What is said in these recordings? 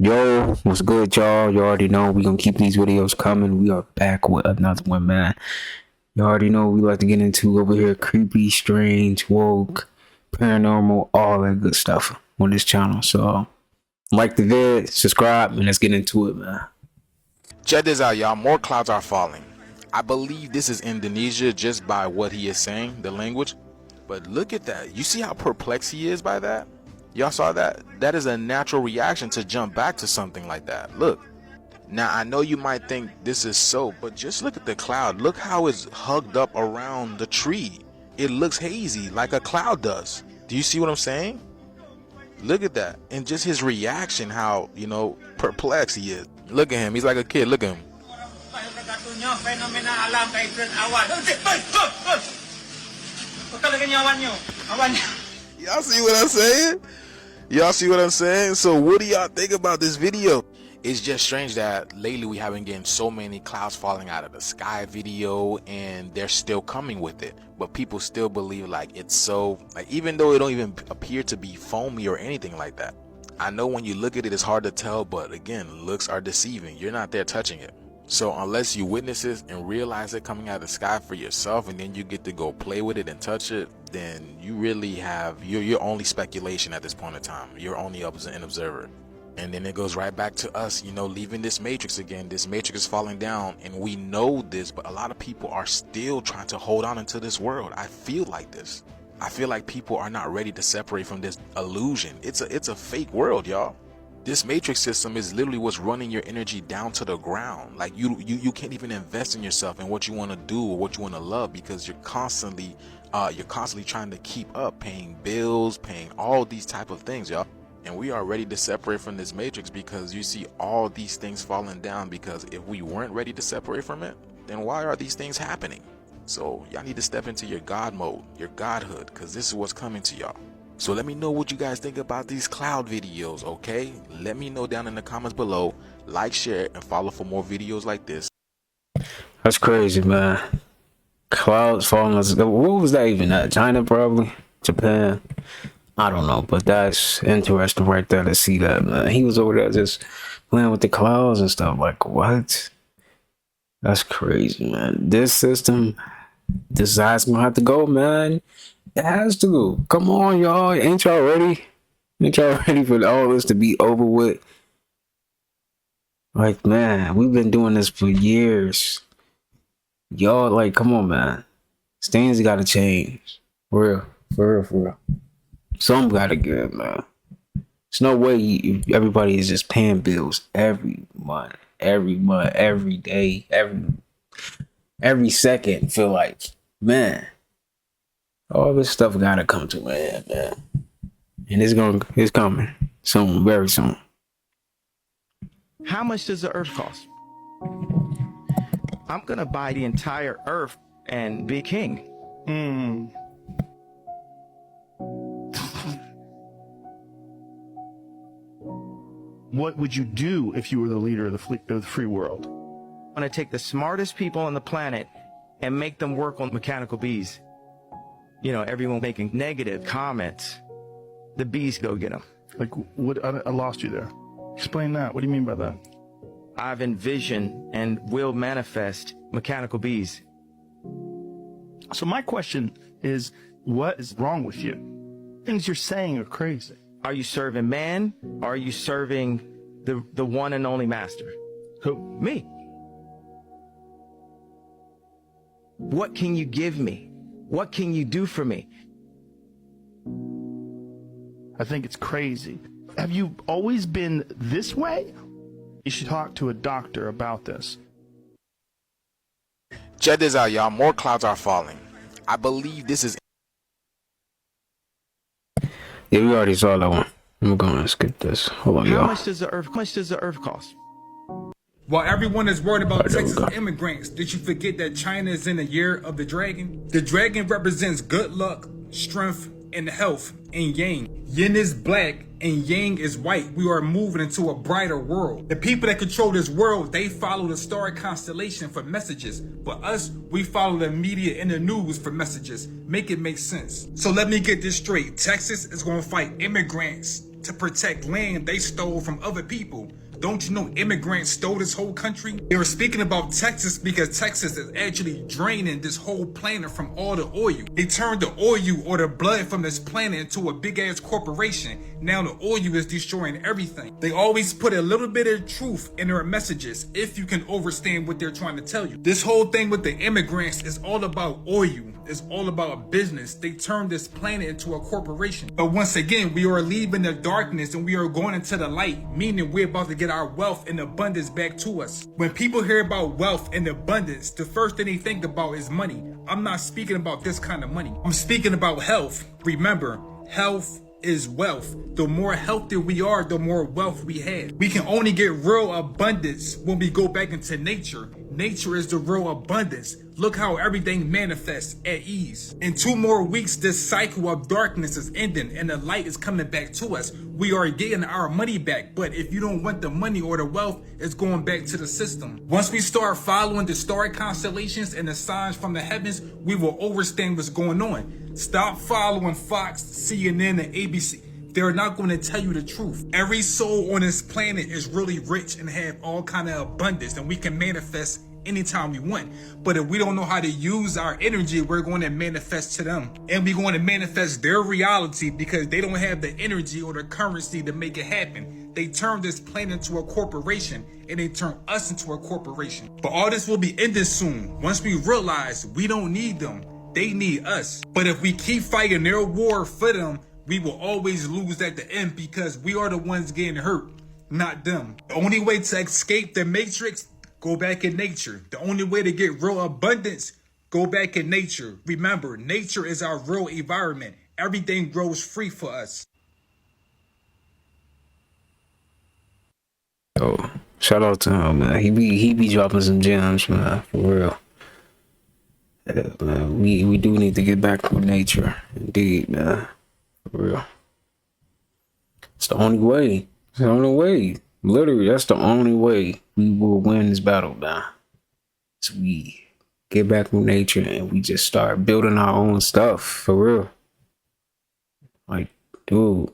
Yo, what's good, y'all? You already know we gonna keep these videos coming. We are back with another one, man. You already know we like to get into over here creepy, strange, woke, paranormal, all that good stuff on this channel. So like the vid, subscribe, and let's get into it, man. Check this out, y'all. More clouds are falling. I believe this is Indonesia just by what he is saying, the language. But look at that. You see how perplexed he is by that? Y'all saw that? That is a natural reaction to jump back to something like that. Look. Now, I know you might think this is so, but just look at the cloud. Look how it's hugged up around the tree. It looks hazy like a cloud does. Do you see what I'm saying? Look at that. And just his reaction, how, perplexed he is. Look at him. He's like a kid. Look at him. Y'all see what I'm saying? Y'all see what I'm saying? So what do y'all think about this video? It's just strange that lately we haven't getting so many clouds falling out of the sky video, and they're still coming with it. But people still believe like it's so, like, even though it don't even appear to be foamy or anything like that. I know when you look at it, it's hard to tell, but again, looks are deceiving. You're not there touching it. So unless you witness it and realize it coming out of the sky for yourself, and then you get to go play with it and touch it, then you really have, you're only speculation at this point in time. You're only an observer. And then it goes right back to us, leaving this matrix again. This matrix is falling down, and we know this, but a lot of people are still trying to hold on into this world. I feel like this. I feel like people are not ready to separate from this illusion. It's a fake world, y'all. This matrix system is literally what's running your energy down to the ground. Like you can't even invest in yourself and what you want to do or what you want to love, because you're constantly trying to keep up, paying bills, paying all these type of things, y'all. And we are ready to separate from this matrix because you see all these things falling down, because if we weren't ready to separate from it, then why are these things happening? So y'all need to step into your God mode, your Godhood, because this is what's coming to y'all. So let me know what you guys think about these cloud videos, okay? Let me know down in the comments below. Like, share, and follow for more videos like this. That's crazy, man. Clouds falling. What was that even? China, probably? Japan? I don't know, but that's interesting right there to see that, man. He was over there just playing with the clouds and stuff. Like, what? That's crazy, man. This system, this side's gonna have to go, man. It has to. Come on, y'all. Ain't y'all ready? Ain't y'all ready for all this to be over with? Like, man, we've been doing this for years. Y'all, like, come on, man. Things gotta change. For real. Some gotta give, man. There's no way everybody is just paying bills every month, every day, every second. Feel like, man, all this stuff gotta come to an end, man. And it's coming soon, very soon. How much does the earth cost? I'm gonna buy the entire earth and be king. What would you do if you were the leader of the free world? I'm gonna take the smartest people on the planet and make them work on mechanical bees. Everyone making negative comments. The bees go get them. Like, what? I lost you there. Explain that. What do you mean by that? I've envisioned and will manifest mechanical bees. So my question is, what is wrong with you? Things you're saying are crazy. Are you serving man? Or are you serving the one and only master? Who? Me. What can you give me? What can you do for me? I think it's crazy. Have you always been this way? You should talk to a doctor about this. Check this out, y'all. More clouds are falling. I believe this is... Yeah, we already saw that one. I'm gonna skip this. Hold on, y'all. How much does the earth cost? While everyone is worried about Texas immigrants, did you forget that China is in the year of the dragon? The dragon represents good luck, strength, and health in Yang. Yin is black and Yang is white. We are moving into a brighter world. The people that control this world, they follow the star constellation for messages. But us, we follow the media and the news for messages. Make it make sense. So let me get this straight. Texas is going to fight immigrants to protect land they stole from other people. Don't you know immigrants stole this whole country? They were speaking about Texas because Texas is actually draining this whole planet from all the oil. They turned the oil or the blood from this planet into a big ass corporation. Now the oil is destroying everything. They always put a little bit of truth in their messages if you can understand what they're trying to tell you. This whole thing with the immigrants is all about oil. It's all about business. They turned this planet into a corporation. But once again, we are leaving the darkness and we are going into the light, meaning we're about to get our wealth and abundance back to us. When people hear about wealth and abundance, the first thing they think about is money. I'm not speaking about this kind of money. I'm speaking about health. Remember, health is wealth. The more healthy we are, the more wealth we have. We can only get real abundance when we go back into nature. Nature is the real abundance. Look how everything manifests at ease. In 2 more weeks, this cycle of darkness is ending and the light is coming back to us. We are getting our money back, but if you don't want the money or the wealth, it's going back to the system. Once we start following the star constellations and the signs from the heavens, we will understand what's going on. Stop following Fox, CNN, and ABC. They're not going to tell you the truth. Every soul on this planet is really rich and have all kind of abundance, and we can manifest anytime we want. But if we don't know how to use our energy, we're going to manifest to them, and we're going to manifest their reality because they don't have the energy or the currency to make it happen. They turned this planet into a corporation, and they turned us into a corporation. But all this will be ended soon once we realize we don't need them. They need us. But if we keep fighting their war for them, we will always lose at the end because we are the ones getting hurt, not them. The only way to escape the matrix, go back in nature. The only way to get real abundance, go back in nature. Remember, nature is our real environment. Everything grows free for us. Oh, shout out to him, man. He be dropping some gems, man, for real. Yeah, man, we do need to get back to nature, indeed, man. For real. It's the only way. It's the only way. Literally, that's the only way we will win this battle, man. So we get back with nature and we just start building our own stuff, for real. Like, dude,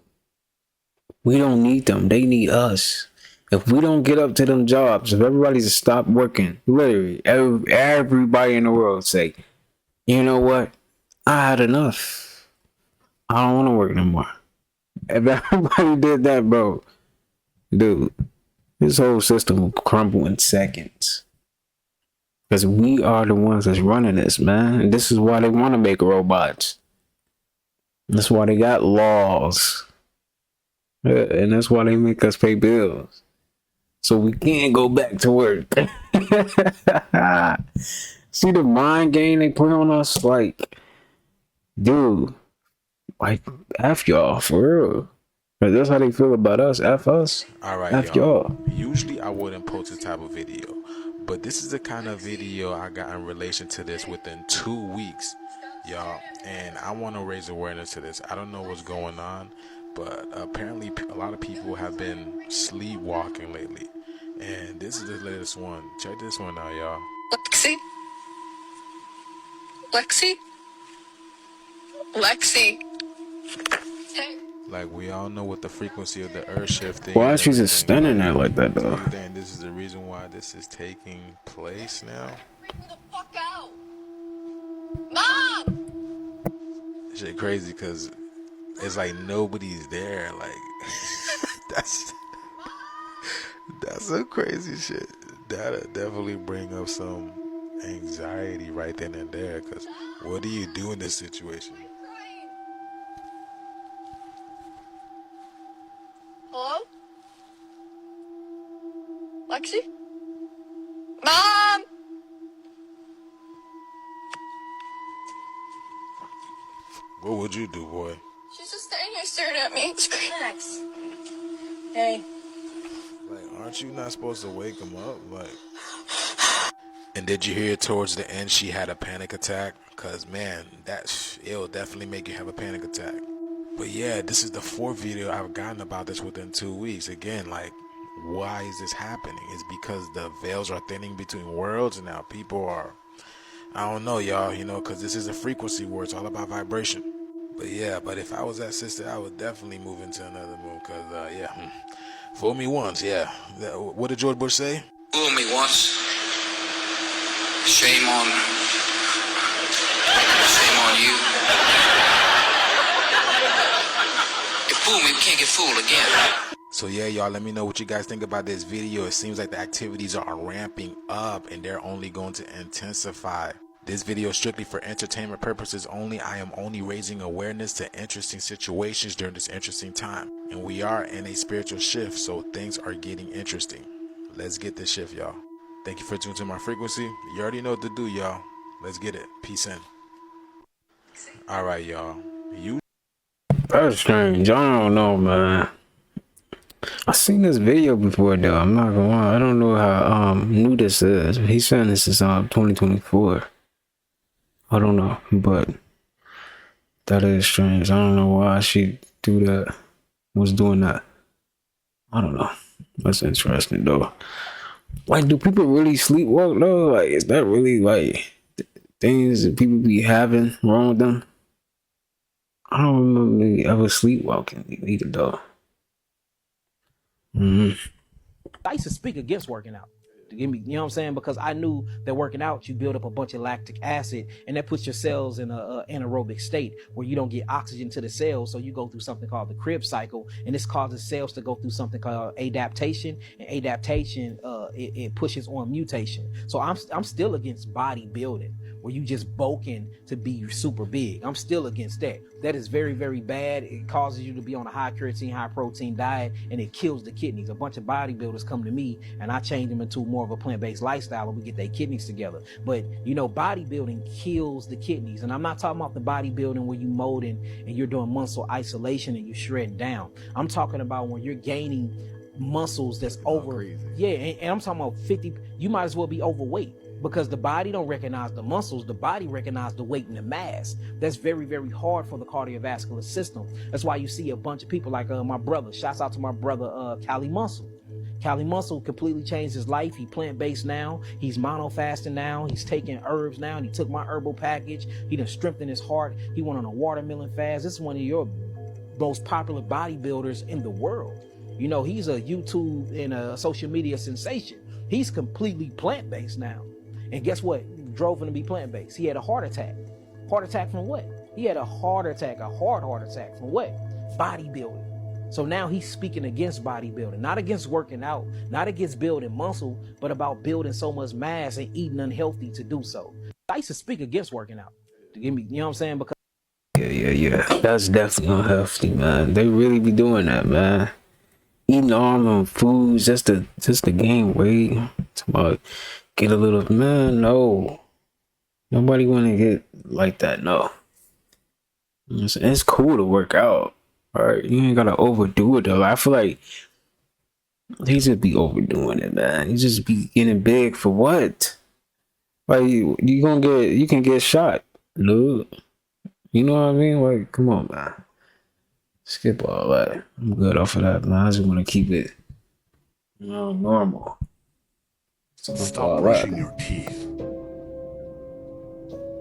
we don't need them. They need us. If we don't get up to them jobs, if everybody just stop working, literally, everybody in the world say, you know what? I had enough. I don't want to work no more. If everybody did that, bro, dude, this whole system will crumble in seconds. Because we are the ones that's running this, man. And this is why they want to make robots. That's why they got laws. And that's why they make us pay bills. So we can't go back to work. See the mind game they put on us? Like, dude, like, F y'all, for real. But that's how they feel about us. F us. All right, F y'all. Usually I wouldn't post this type of video, but this is the kind of video I got in relation to this within 2 weeks, y'all. And I want to raise awareness to this. I don't know what's going on, but apparently a lot of people have been sleepwalking lately. And this is the latest one. Check this one out, y'all. Lexi. Like, we all know what the frequency of the earth shifting. Why is she just standing there like that, though? And this is the reason why this is taking place now. Freak me the fuck out. Mom! Shit crazy because it's like nobody's there. Like, that's some crazy shit. That'll definitely bring up some anxiety right then and there. Because what do you do in this situation? Hello? Lexi? Mom! What would you do, boy? She's just standing here staring at me. Max. Hey. Like, aren't you not supposed to wake him up? Like, and did you hear towards the end she had a panic attack? Cause man, it'll definitely make you have a panic attack. But yeah, this is the 4th video I've gotten about this within 2 weeks. Again, like, why is this happening? It's because the veils are thinning between worlds, and now people are, I don't know, y'all, you know, because this is a frequency war. It's all about vibration. But yeah, but if I was that sister, I would definitely move into another room. Cause yeah, fool me once, yeah. What did George Bush say? Fool me once. Shame on you. You fool me, we can't get fooled again. So yeah, y'all, let me know what you guys think about this video. It seems like the activities are ramping up and they're only going to intensify. This video is strictly for entertainment purposes only. I am only raising awareness to interesting situations during this interesting time. And we are in a spiritual shift, so things are getting interesting. Let's get this shift, y'all. Thank you for tuning to my frequency. You already know what to do, y'all. Let's get it. Peace in. Alright, y'all. That's strange. I don't know, man. I seen this video before though. I'm not gonna lie. I don't know how new this is. He's saying this is 2024. I don't know, but that is strange. I don't know why she do that. Was doing that. I don't know. That's interesting though. Like, do people really sleepwalk though? Like, is that really like things that people be having wrong with them? I don't remember me ever sleepwalking either though. I used to speak against working out. To give me, you know what I'm saying? Because I knew that working out, you build up a bunch of lactic acid, and that puts your cells in a anaerobic state where you don't get oxygen to the cells. So you go through something called the Krebs cycle, and this causes cells to go through something called adaptation. And adaptation, it pushes on mutation. So I'm still against bodybuilding, where you just bulking to be super big. I'm still against that. That is very, very bad. It causes you to be on a high creatine, high protein diet, and it kills the kidneys. A bunch of bodybuilders come to me, and I change them into more of a plant-based lifestyle, and we get their kidneys together. But, you know, bodybuilding kills the kidneys. And I'm not talking about the bodybuilding where you molding and you're doing muscle isolation and you're shredding down. I'm talking about when you're gaining muscles that's over. Yeah, and I'm talking about 50. You might as well be overweight. Because the body don't recognize the muscles, the body recognize the weight and the mass. That's very, very hard for the cardiovascular system. That's why you see a bunch of people like my brother. Shouts out to my brother, Cali Muscle. Cali Muscle completely changed his life. He plant-based now. He's mono-fasting now. He's taking herbs now. And he took my herbal package. He done strengthened his heart. He went on a watermelon fast. This is one of your most popular bodybuilders in the world. You know, he's a YouTube and a social media sensation. He's completely plant-based now. And guess what drove him to be plant-based? He had a heart attack. Heart attack from what? He had a heart attack, a heart attack from what? Bodybuilding. So now he's speaking against bodybuilding, not against working out, not against building muscle, but about building so much mass and eating unhealthy to do so. I used to speak against working out. To give me, you know what I'm saying? Because Yeah. That's definitely unhealthy, man. They really be doing that, man. Eating all them foods just to gain weight. Tomorrow. Get a little, man, no. Nobody want to get like that, no. It's cool to work out, all right? You ain't got to overdo it, though. I feel like he just be overdoing it, man. You just be getting big for what? Like, you can get shot, dude. You know what I mean? Like, come on, man. Skip all that. I'm good off of that, man. I just want to keep it, you know, normal. Stop brushing your teeth.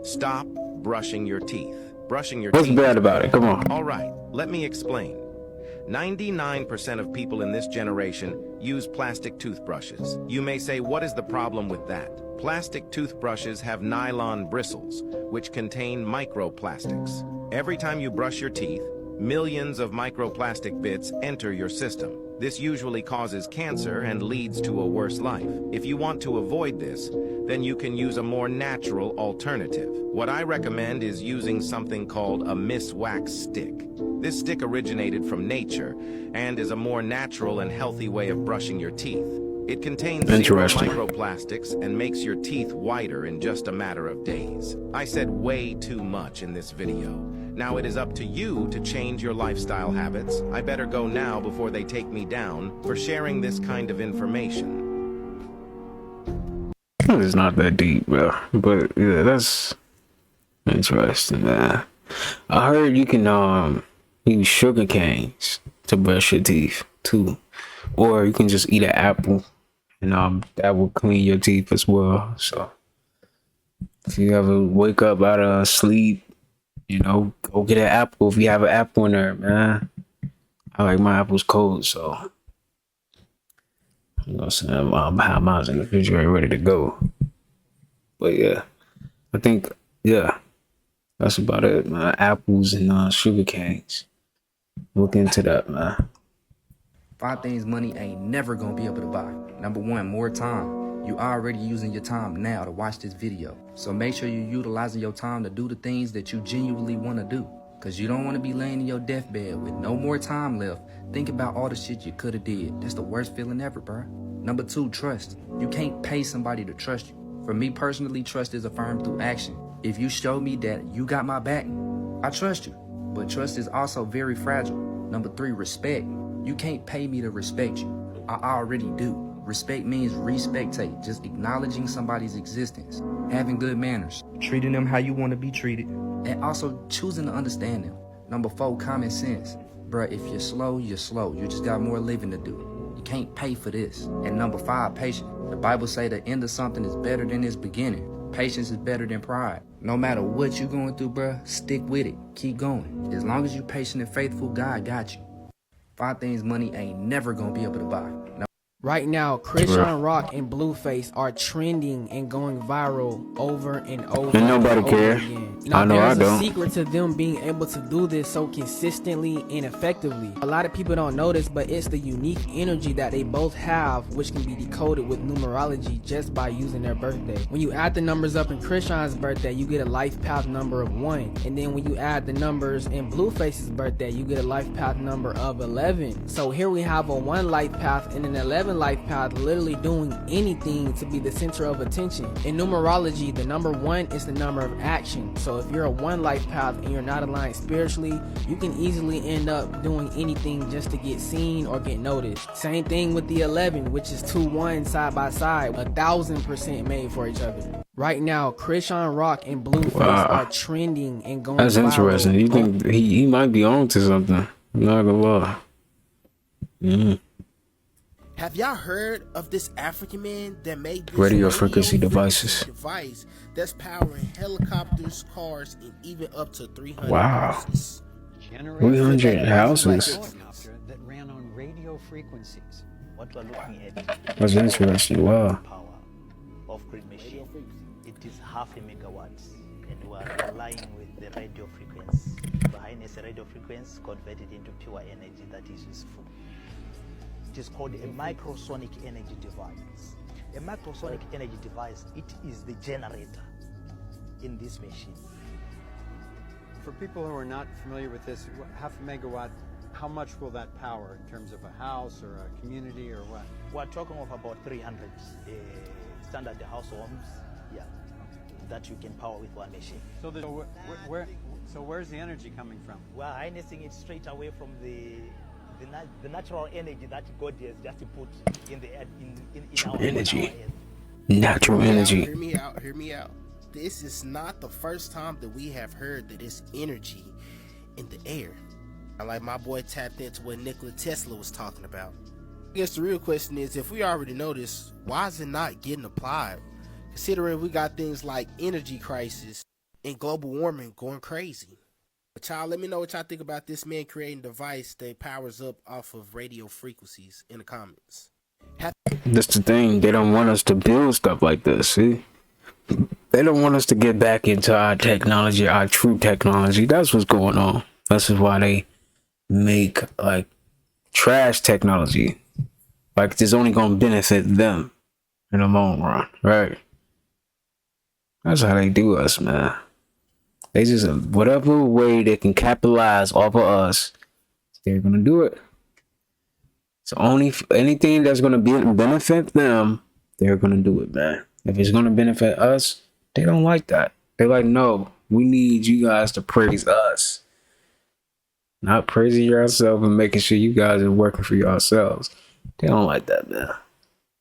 Stop brushing your teeth. Brushing your What's teeth. bad about it? Come on. All right, let me explain. 99% of people in this generation use plastic toothbrushes. You may say, what is the problem with that? Plastic toothbrushes have nylon bristles, which contain microplastics. Every time you brush your teeth, millions of microplastic bits enter your system. This usually causes cancer and leads to a worse life. If you want to avoid this, then you can use a more natural alternative. What I recommend is using something called a miswax stick. This stick originated from nature and is a more natural and healthy way of brushing your teeth. It contains zero microplastics and makes your teeth whiter in just a matter of days. I said way too much in this video. Now it is up to you to change your lifestyle habits. I better go now before they take me down for sharing this kind of information. It's not that deep, bro. But yeah, that's interesting, man. I heard you can use sugar canes to brush your teeth too. Or you can just eat an apple and that will clean your teeth as well. So if you ever wake up out of sleep You know, go get an apple if you have an apple in there, man. I like my apples cold, so you know what I'm saying? I'm behind mine in the refrigerator ready to go. But yeah, I think, yeah, that's about it, man. Apples and sugar canes. Look into that, man. 5 things money ain't never gonna be able to buy. Number 1, more time. You already using your time now to watch this video. So make sure you're utilizing your time to do the things that you genuinely want to do. Cause you don't want to be laying in your deathbed with no more time left. Think about all the shit you could have did. That's the worst feeling ever, bro. Number 2, trust. You can't pay somebody to trust you. For me personally, trust is affirmed through action. If you show me that you got my back, I trust you. But trust is also very fragile. Number 3, respect. You can't pay me to respect you. I already do. Respect means respectate, just acknowledging somebody's existence, having good manners, treating them how you want to be treated, and also choosing to understand them. Number 4, common sense. Bruh, if you're slow, you're slow. You just got more living to do. You can't pay for this. And number 5, patience. The Bible say the end of something is better than its beginning. Patience is better than pride. No matter what you're going through, bruh, stick with it. Keep going. As long as you're patient and faithful, God got you. 5 things money ain't never gonna be able to buy. Right now, Christian Rock and Blueface are trending and going viral over and over and nobody and care. over again. Now, I know I there's don't. a secret to them being able to do this so consistently and effectively. A lot of people don't know this, but it's the unique energy that they both have, which can be decoded with numerology just by using their birthday. When you add the numbers up in Christian's birthday, you get a life path number of 1. And then when you add the numbers in Blueface's birthday, you get a life path number of 11. So here we have a 1 life path and an 11 life path literally doing anything to be the center of attention. In numerology, the number 1 is the number of action. So if you're a 1 life path and you're not aligned spiritually, you can easily end up doing anything just to get seen or get noticed. Same thing with the 11, which is 2 1s side by side, 1000% made for each other. Right now, Christian Rock and Blueface are trending and going That's viral. interesting. You think he might be on to something? I'm not gonna lie. Have y'all heard of this African man that made this Radio frequency devices device that's powering helicopters, cars, and even up to 300 wow houses? 300 houses. That ran on radio frequencies. What we're looking at. That's interesting. Wow. Power of grid machine. It is 0.5 megawatts, and we are relying with the radio frequency. The highness radio frequency converted into pure energy that is useful. It is called a microsonic energy device. A microsonic energy device, it is the generator in this machine. For people who are not familiar with this, 0.5 megawatt, how much will that power in terms of a house or a community or what? We're talking of about 300 standard house homes, yeah, that you can power with one machine. So where's the energy coming from? We're harnessing it straight away from the natural energy that God has just put in the earth, in our energy. Natural energy. Hear me out. This is not the first time that we have heard that it's energy in the air. I like my boy tapped into what Nikola Tesla was talking about. I guess the real question is, if we already know this, why is it not getting applied? Considering we got things like energy crisis and global warming going crazy. But y'all, let me know what y'all think about this man creating a device that powers up off of radio frequencies in the comments. That's the thing. They don't want us to build stuff like this, see? They don't want us to get back into our technology, our true technology. That's what's going on. This is why they make, like, trash technology. Like, it's only going to benefit them in the long run, right? That's how they do us, man. They just, whatever way they can capitalize off of us, they're going to do it. So only anything that's going to benefit them, they're going to do it, man. If it's going to benefit us, they don't like that. They're like, no, we need you guys to praise us. Not praising yourself and making sure you guys are working for yourselves. They don't like that, man.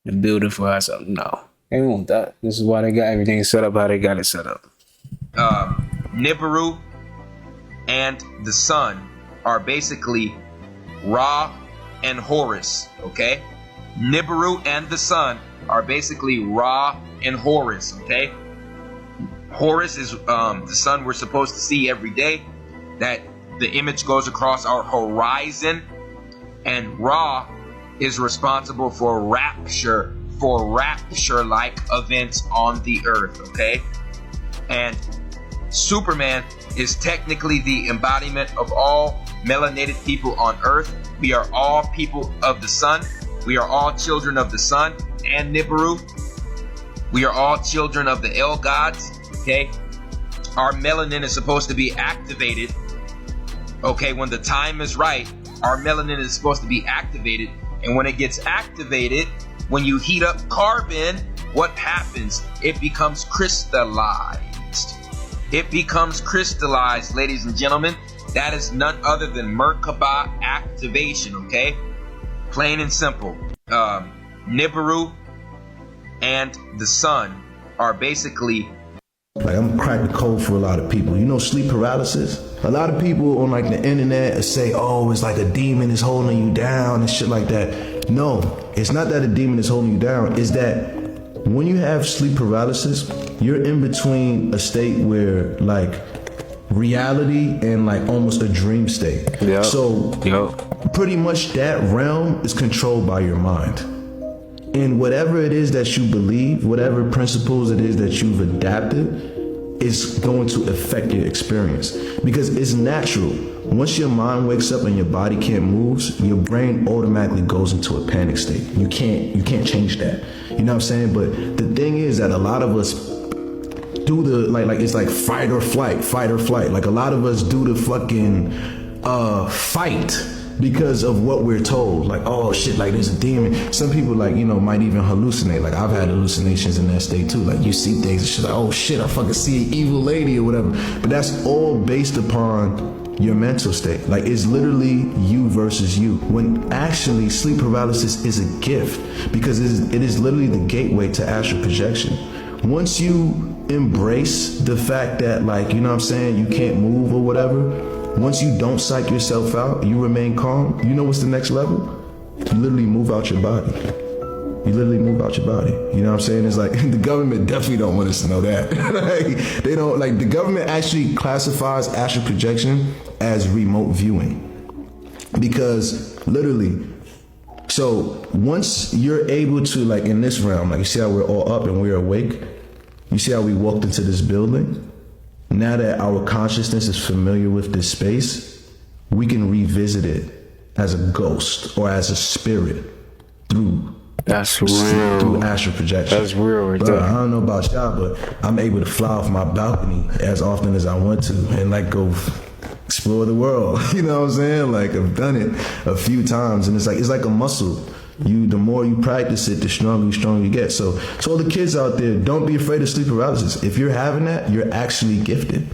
And building for ourselves, no. They don't want that. This is why they got everything set up how they got it set up. Nibiru and the sun are basically Ra and Horus, okay? Nibiru and the sun are basically Ra and Horus, okay? Horus is the sun we're supposed to see every day. That the image goes across our horizon. And Ra is responsible for rapture-like events on the earth, okay? And Superman is technically the embodiment of all melanated people on earth. We are all people of the sun. We are all children of the sun and Nibiru. We are all children of the El gods, okay? Our melanin is supposed to be activated, okay? When the time is right, our melanin is supposed to be activated. And when it gets activated, when you heat up carbon, what happens? It becomes crystallized. It becomes crystallized, ladies and gentlemen. That is none other than Merkaba activation, okay? Plain and simple. Nibiru and the sun are basically... Like, I'm crack the code for a lot of people. You know sleep paralysis? A lot of people on like the internet say, oh, it's like a demon is holding you down and shit like that. No, it's not that a demon is holding you down. It's that when you have sleep paralysis, you're in between a state where like reality and like almost a dream state. Yep. So pretty much that realm is controlled by your mind. And whatever it is that you believe, whatever principles it is that you've adapted, is going to affect your experience. Because it's natural. Once your mind wakes up and your body can't move, your brain automatically goes into a panic state. You can't change that. You know what I'm saying? But the thing is that a lot of us do the like it's like fight or flight. Like a lot of us do the fucking fight because of what we're told. Like, oh shit, like there's a demon. Some people like, you know, might even hallucinate. Like I've had hallucinations in that state too. Like you see things and shit like, oh shit, I fucking see an evil lady or whatever. But that's all based upon your mental state. Like it's literally you versus you. When actually sleep paralysis is a gift because it is literally the gateway to astral projection. Once you embrace the fact that, like, you know what I'm saying, you can't move or whatever, once you don't psych yourself out, you remain calm, you know what's the next level? You literally move out your body. You literally move out your body. You know what I'm saying? It's like, the government definitely don't want us to know that. Like, they don't, like, the government actually classifies astral projection as remote viewing. Because, literally, so once you're able to, like, in this realm, like, you see how we're all up and we're awake? You see how we walked into this building? Now that our consciousness is familiar with this space, we can revisit it as a ghost or as a spirit through astral projection. That's real right there. I don't know about y'all, but I'm able to fly off my balcony as often as I want to and like go explore the world. You know what I'm saying? Like I've done it a few times and it's like a muscle. The more you practice it, the stronger you get. So to all the kids out there, don't be afraid of sleep paralysis. If you're having that, you're actually gifted.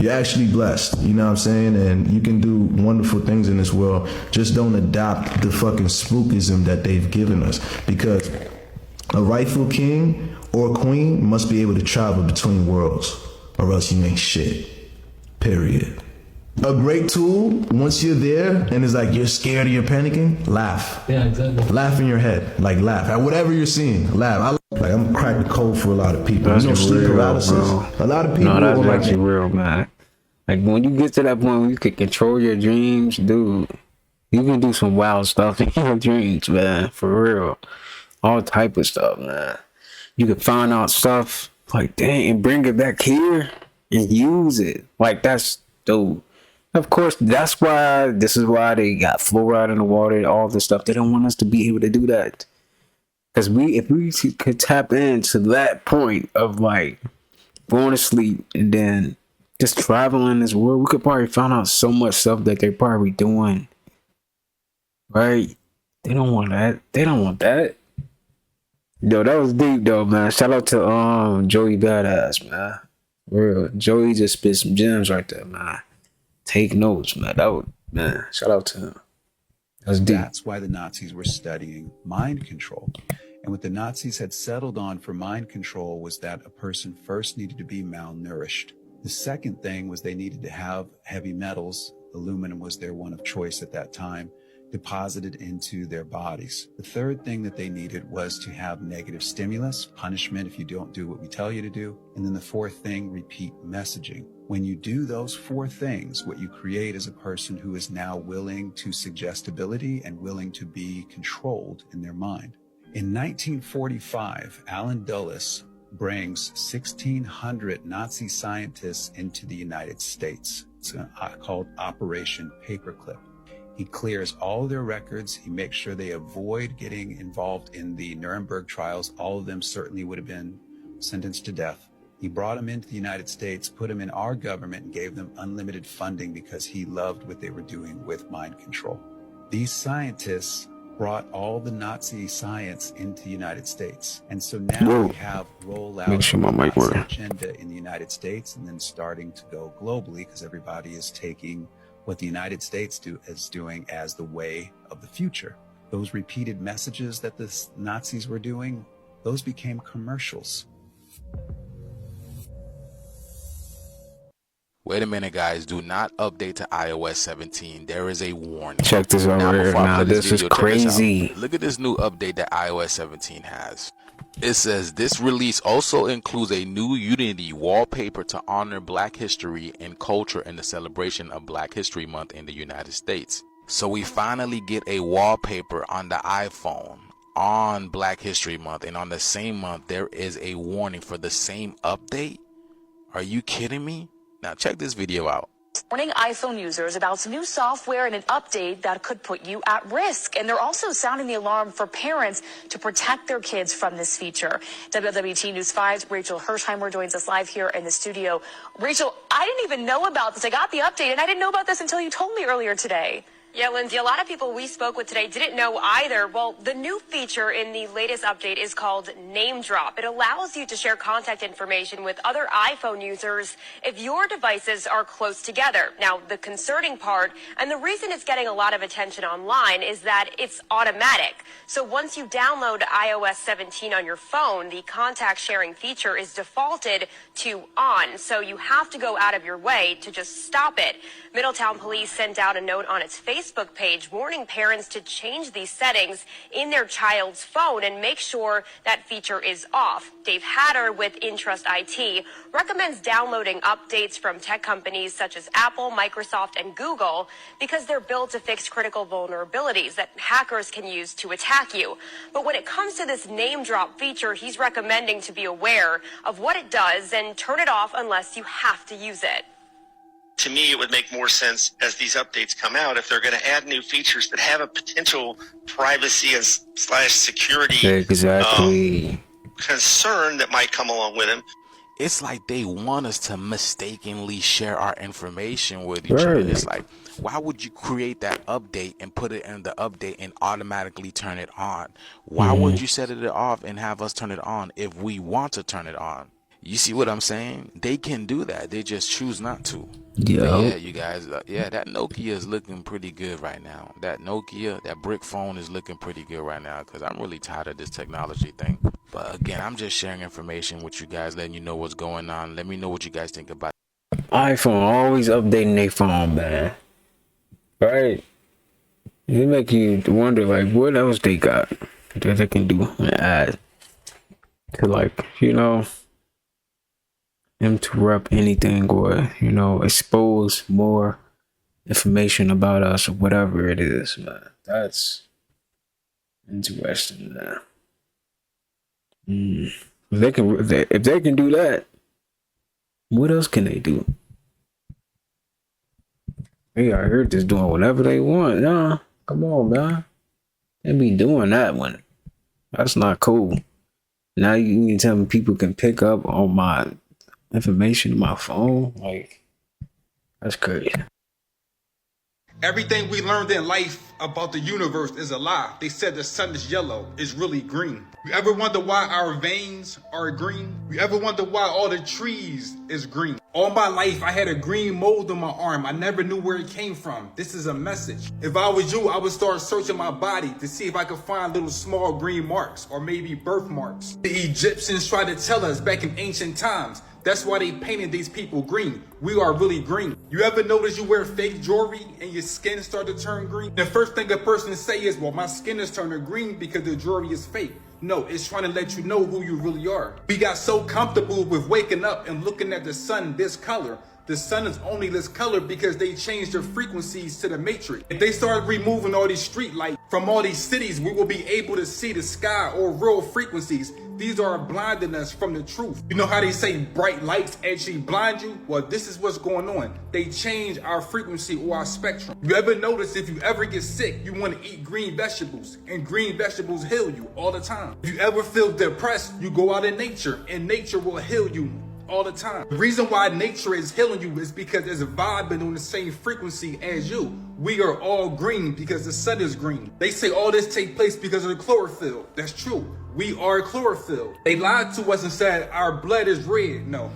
You're actually blessed. You know what I'm saying? And you can do wonderful things in this world. Just don't adopt the fucking spookism that they've given us. Because a rightful king or queen must be able to travel between worlds, or else you ain't shit. Period. A great tool, once you're there and it's like you're scared or you're panicking, laugh. Yeah, exactly. Laugh in your head. Like laugh at whatever you're seeing. Laugh. I'm crack the code for a lot of people. That's sleep real, paralysis. Bro. A lot of people. No, that's actually real, man. Like when you get to that point where you can control your dreams, dude, you can do some wild stuff in your dreams, man. For real. All type of stuff, man. You can find out stuff like, dang, and bring it back here and use it. Like that's dope. Of course, this is why they got fluoride in the water, all this stuff. They don't want us to be able to do that. Because if we could tap into that point of like going to sleep and then just traveling this world, we could probably find out so much stuff that they're probably doing. Right? They don't want that. They don't want that. Yo, that was deep though, man. Shout out to Joey Badass, man. Real. Joey just spit some gems right there, man. Take notes, man. Shout out to him. That's why the Nazis were studying mind control. And what the Nazis had settled on for mind control was that a person first needed to be malnourished. The second thing was they needed to have heavy metals. Aluminum was their one of choice at that time. deposited into their bodies. The third thing that they needed was to have negative stimulus, punishment if you don't do what we tell you to do. And then the fourth thing, repeat messaging. When you do those four things, what you create is a person who is now willing to suggestibility and willing to be controlled in their mind. In 1945, Alan Dulles brings 1,600 Nazi scientists into the United States. It's called Operation Paperclip. He clears all their records. He makes sure they avoid getting involved in the Nuremberg trials. All of them certainly would have been sentenced to death. He brought them into the United States, put them in our government, and gave them unlimited funding because he loved what they were doing with mind control. These scientists brought all the Nazi science into the United States. And so now we have rollout Make sure my mic Nazi working. agenda in the United States and then starting to go globally because everybody is taking what the United States is doing as the way of the future. Those repeated messages that the Nazis were doing, those became commercials. Wait a minute, guys. Do not update to iOS 17. There is a warning. Check this out right here. before I Now play this is video, check this out. crazy. Look at this new update that iOS 17 has. It says this release also includes a new Unity wallpaper to honor Black history and culture in the celebration of Black History Month in the United States. So we finally get a wallpaper on the iPhone on Black History Month, and on the same month there is a warning for the same update. Are you kidding me? Now check this video out. Warning iPhone users about some new software and an update that could put you at risk. And they're also sounding the alarm for parents to protect their kids from this feature. WWT News 5's Rachel Hirshheimer joins us live here in the studio. Rachel, I didn't even know about this. I got the update and I didn't know about this until you told me earlier today. Yeah, Lindsay, a lot of people we spoke with today didn't know either. Well, the new feature in the latest update is called Name Drop. It allows you to share contact information with other iPhone users if your devices are close together. Now, the concerning part, and the reason it's getting a lot of attention online, is that it's automatic. So once you download iOS 17 on your phone, the contact sharing feature is defaulted to on. So you have to go out of your way to just stop it. Middletown Police sent out a note on its Facebook page warning parents to change these settings in their child's phone and make sure that feature is off. Dave Hatter with Intrust IT recommends downloading updates from tech companies such as Apple, Microsoft, and Google because they're built to fix critical vulnerabilities that hackers can use to attack you. But when it comes to this name drop feature, he's recommending to be aware of what it does and turn it off unless you have to use it. To me, it would make more sense as these updates come out if they're going to add new features that have a potential privacy and / security Exactly. concern that might come along with them. It's like they want us to mistakenly share our information with each other. It's like, why would you create that update and put it in the update and automatically turn it on? Why would you set it off and have us turn it on if we want to turn it on? You see what I'm saying? They can do that. They just choose not to. Yeah, you guys. Yeah, that Nokia is looking pretty good right now. That Nokia, that brick phone is looking pretty good right now because I'm really tired of this technology thing. But again, I'm just sharing information with you guys, letting you know what's going on. Let me know what you guys think about it. iPhone always updating their phone, man. Right? It make you wonder, like, what else they got that they can do and add to, like, you know, interrupt anything or, you know, expose more information about us or whatever it is, man. That's interesting, man. If they can do that, what else can they do? They out here just doing whatever they want. Nah, come on, man. They be doing that one. That's not cool. Now you can tell me people can pick up on my information in my phone? Like, that's crazy. Everything we learned in life about the universe is a lie. They said the sun is yellow, it's really green. You ever wonder why our veins are green? You ever wonder why all the trees is green? All my life, I had a green mold on my arm. I never knew where it came from. This is a message. If I was you, I would start searching my body to see if I could find little small green marks or maybe birthmarks. The Egyptians tried to tell us back in ancient times That's why they painted these people green. We are really green. You ever notice you wear fake jewelry and your skin start to turn green? The first thing a person say is, well, my skin is turning green because the jewelry is fake. No, it's trying to let you know who you really are. We got so comfortable with waking up and looking at the sun this color. The sun is only this color because they changed their frequencies to the matrix. If they start removing all these street lights from all these cities, we will be able to see the sky or real frequencies. These are blinding us from the truth. You know how they say bright lights actually blind you? Well, this is what's going on. They change our frequency or our spectrum. You ever notice if you ever get sick, you want to eat green vegetables, and green vegetables heal you all the time. If you ever feel depressed, you go out in nature, and nature will heal you all the time. The reason why nature is healing you is because it's vibing on the same frequency as you. We are all green because the sun is green. They say all this take place because of the chlorophyll. That's true. We are chlorophyll. They lied to us and said our blood is red. No,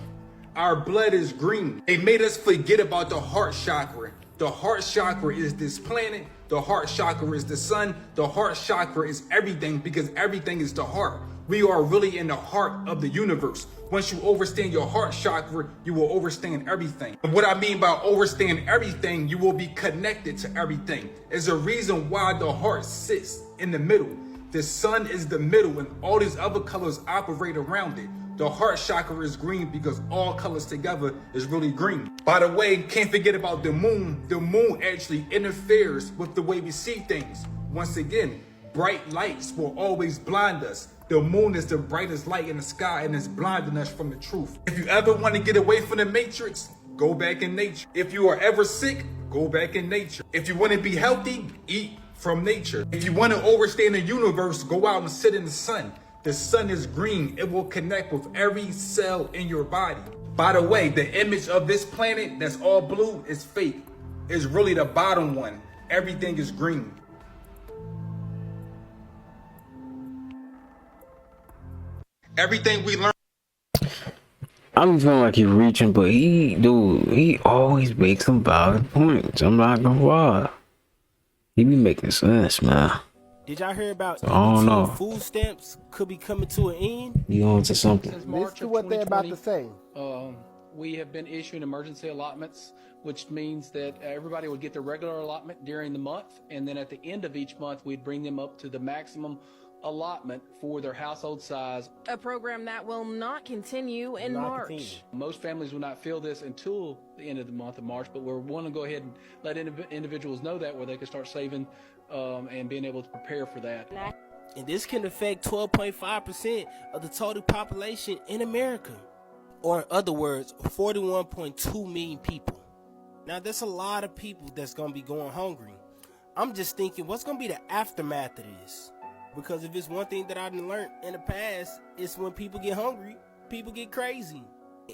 our blood is green. They made us forget about the heart chakra. The heart chakra is this planet. The heart chakra is the sun. The heart chakra is everything because everything is the heart. We are really in the heart of the universe. Once you understand your heart chakra, you will understand everything. And what I mean by understand everything, you will be connected to everything. There's a reason why the heart sits in the middle. The sun is the middle and all these other colors operate around it. The heart chakra is green because all colors together is really green. By the way, can't forget about the moon. The moon actually interferes with the way we see things. Once again, bright lights will always blind us. The moon is the brightest light in the sky and it's blinding us from the truth. If you ever want to get away from the matrix, go back in nature. If you are ever sick, go back in nature. If you want to be healthy, eat from nature. If you want to understand the universe, go out and sit in the sun. The sun is green. It will connect with every cell in your body. By the way, the image of this planet that's all blue is fake. It's really the bottom one. Everything is green. Everything we learn. I'm feeling like he's reaching, but he always makes some valid points. I'm not gonna lie. He be making sense, man. Did y'all hear about I don't know. food stamps could be coming to an end? You on to something. Since March Listen to of what they're about 2020, to say. We have been issuing emergency allotments, which means that everybody would get their regular allotment during the month, and then at the end of each month, we'd bring them up to the maximum allotment for their household size. A program that will not continue in March. Most families will not feel this until the end of the month of March, but we're wanting to go ahead and let individuals know that where they can start saving and being able to prepare for that. And this can affect 12.5% of the total population in America. Or in other words, 41.2 million people. Now that's a lot of people that's going to be going hungry. I'm just thinking, what's going to be the aftermath of this? Because if it's one thing that I've learned in the past, it's when people get hungry, people get crazy.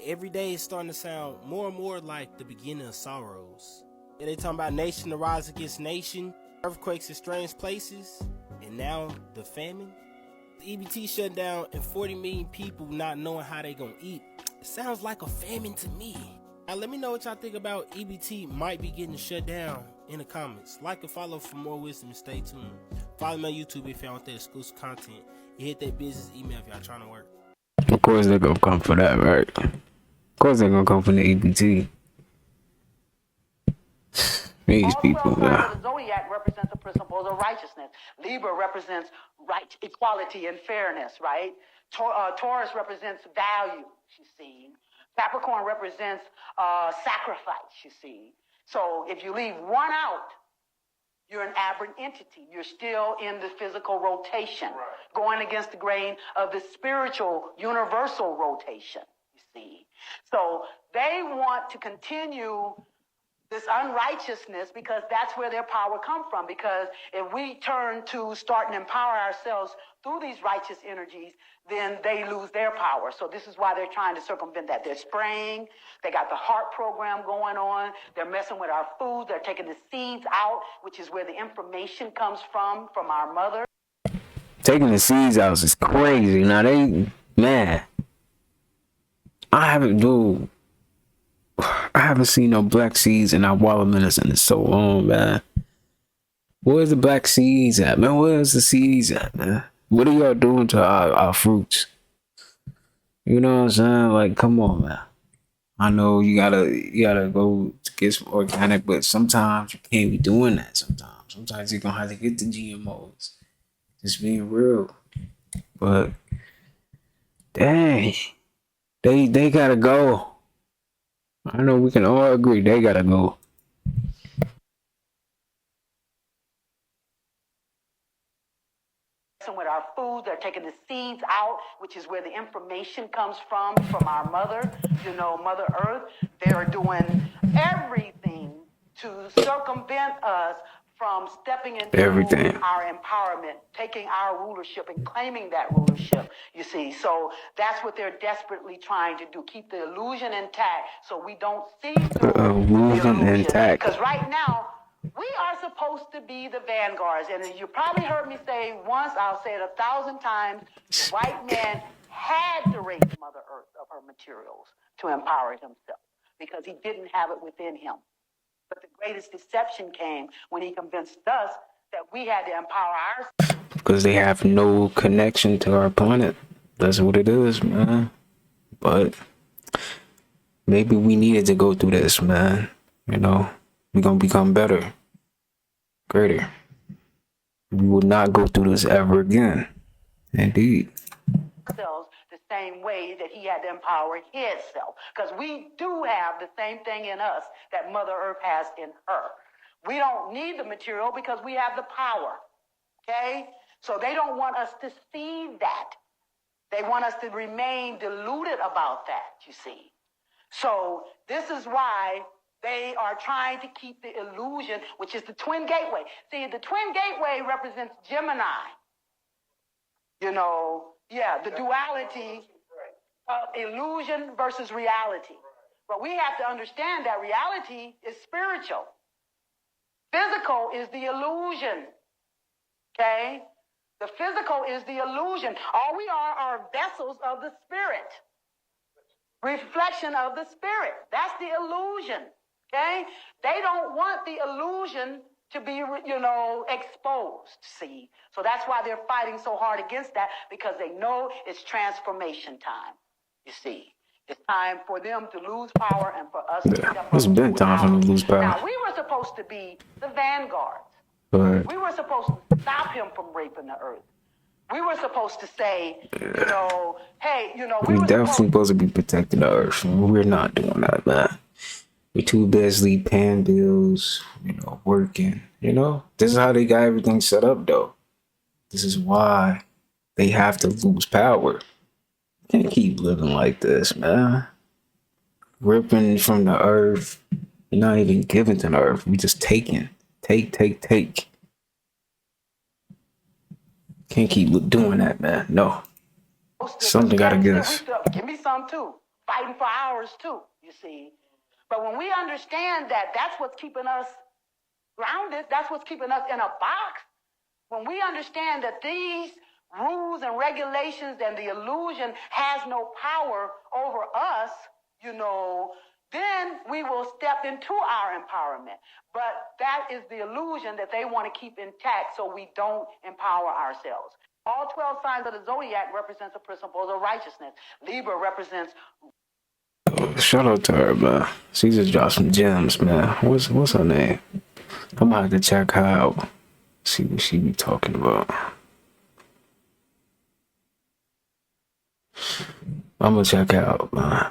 Every day it's starting to sound more and more like the beginning of sorrows. And they talking about nation to rise against nation, earthquakes in strange places, and now the famine. The EBT shut down and 40 million people not knowing how they gonna eat. It sounds like a famine to me. Now let me know what y'all think about EBT might be getting shut down in the comments. Like and follow for more wisdom and stay tuned. Follow me on YouTube if y'all want that exclusive content. You hit that business email if y'all trying to work. Of course they're gonna come for that, right? Of course they're gonna come for the EBT. These people, man. The zodiac represents the principles of righteousness. Libra represents right, equality and fairness, right? Taurus represents values, you see. Capricorn represents sacrifice, you see. So if you leave one out, you're an aberrant entity. You're still in the physical rotation, going against the grain of the spiritual universal rotation, you see. So they want to continue this unrighteousness because that's where their power comes from. Because if we turn to start and empower ourselves through these righteous energies, then they lose their power. So this is why they're trying to circumvent that. They're spraying. They got the heart program going on. They're messing with our food. They're taking the seeds out, which is where the information comes from our mother. Taking the seeds out is crazy. Now man, I haven't seen no black seeds in our watermelons in so long, man. Where's the black seeds at, man? Where's the seeds at, man? What are y'all doing to our fruits? You know what I'm saying? Like, come on, man. I know you gotta go to get some organic, but sometimes you can't be doing that. Sometimes you're gonna have to get the GMOs. Just being real. But dang, they gotta go. I know we can all agree they gotta go. With our food, they're taking the seeds out, which is where the information comes from our mother, Mother Earth. They are doing everything to circumvent us from stepping into our empowerment, taking our rulership and claiming that rulership, you see. So that's what they're desperately trying to do, keep the illusion intact so we don't see through the illusion. Because right now, we are supposed to be the vanguards. And as you probably heard me say once, I'll say it 1,000 times, the white man had to rape Mother Earth of her materials to empower himself because he didn't have it within him. But the greatest deception came when he convinced us that we had to empower ourselves. Because they have no connection to our planet. That's what it is, man. But maybe we needed to go through this, man. We're going to become better, greater. We will not go through this ever again. Indeed. The same way that he had to empower his self. Because we do have the same thing in us that Mother Earth has in her. We don't need the material because we have the power. Okay? So they don't want us to see that. They want us to remain deluded about that, you see. So this is why they are trying to keep the illusion, which is the twin gateway. See, the twin gateway represents Gemini. The duality of illusion versus reality. But we have to understand that reality is spiritual. Physical is the illusion. Okay? The physical is the illusion. All we are vessels of the spirit. Reflection of the spirit. That's the illusion. Okay? They don't want the illusion to be, exposed, see? So that's why they're fighting so hard against that, because they know it's transformation time, you see. It's time for them to lose power and for us to step up. It's been time for them to lose power. Now, we were supposed to be the vanguards. Right. We were supposed to stop him from raping the earth. We were supposed to say, hey, we definitely supposed to be protecting the earth. We're not doing that, man. We're too busy paying bills, working. This is how they got everything set up, though. This is why they have to lose power. Can't keep living like this, man. Ripping from the earth. You're not even giving to the earth. We just taking. Take. Can't keep doing that, man. No. Something gotta give. Give me some, too. Fighting for ours, too, you see. But when we understand that that's what's keeping us grounded, that's what's keeping us in a box, when we understand that these rules and regulations and the illusion has no power over us, then we will step into our empowerment. But that is the illusion that they want to keep intact so we don't empower ourselves. All 12 signs of the zodiac represents the principles of righteousness. Libra represents... Shout out to her, man. She just dropped some gems, man. What's her name? I'm gonna have to check her out. See what she be talking about. I'm gonna check her out, man.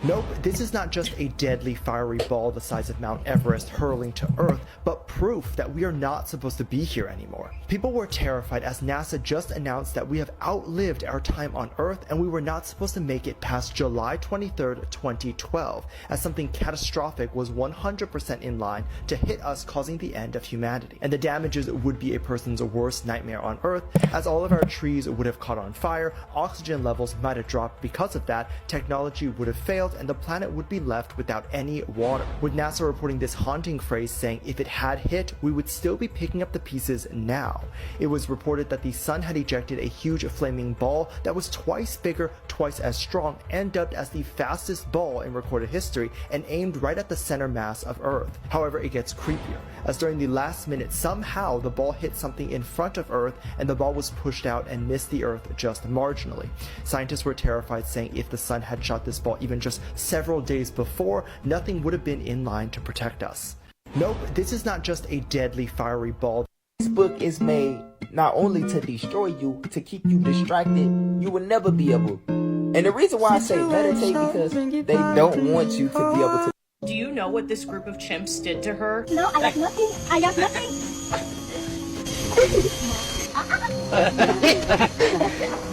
Nope, this is not just a deadly fiery ball the size of Mount Everest hurling to Earth, but proof that we are not supposed to be here anymore. People were terrified as NASA just announced that we have outlived our time on Earth and we were not supposed to make it past July 23rd, 2012, as something catastrophic was 100% in line to hit us, causing the end of humanity. And the damages would be a person's worst nightmare on Earth, as all of our trees would have caught on fire, oxygen levels might have dropped because of that, technology would have failed, and the planet would be left without any water. With NASA reporting this haunting phrase saying if it had hit, we would still be picking up the pieces now. It was reported that the sun had ejected a huge flaming ball that was twice bigger, twice as strong and dubbed as the fastest ball in recorded history and aimed right at the center mass of Earth. However, it gets creepier, as during the last minute somehow the ball hit something in front of Earth and the ball was pushed out and missed the Earth just marginally. Scientists were terrified, saying if the sun had shot this ball even just several days before, nothing would have been in line to protect us. Nope, this is not just a deadly fiery ball. Facebook is made not only to destroy you, to keep you distracted. You will never be able. And the reason why I say meditate, because they don't want you to be able to. Do you know what this group of chimps did to her? No, I got nothing. I got nothing.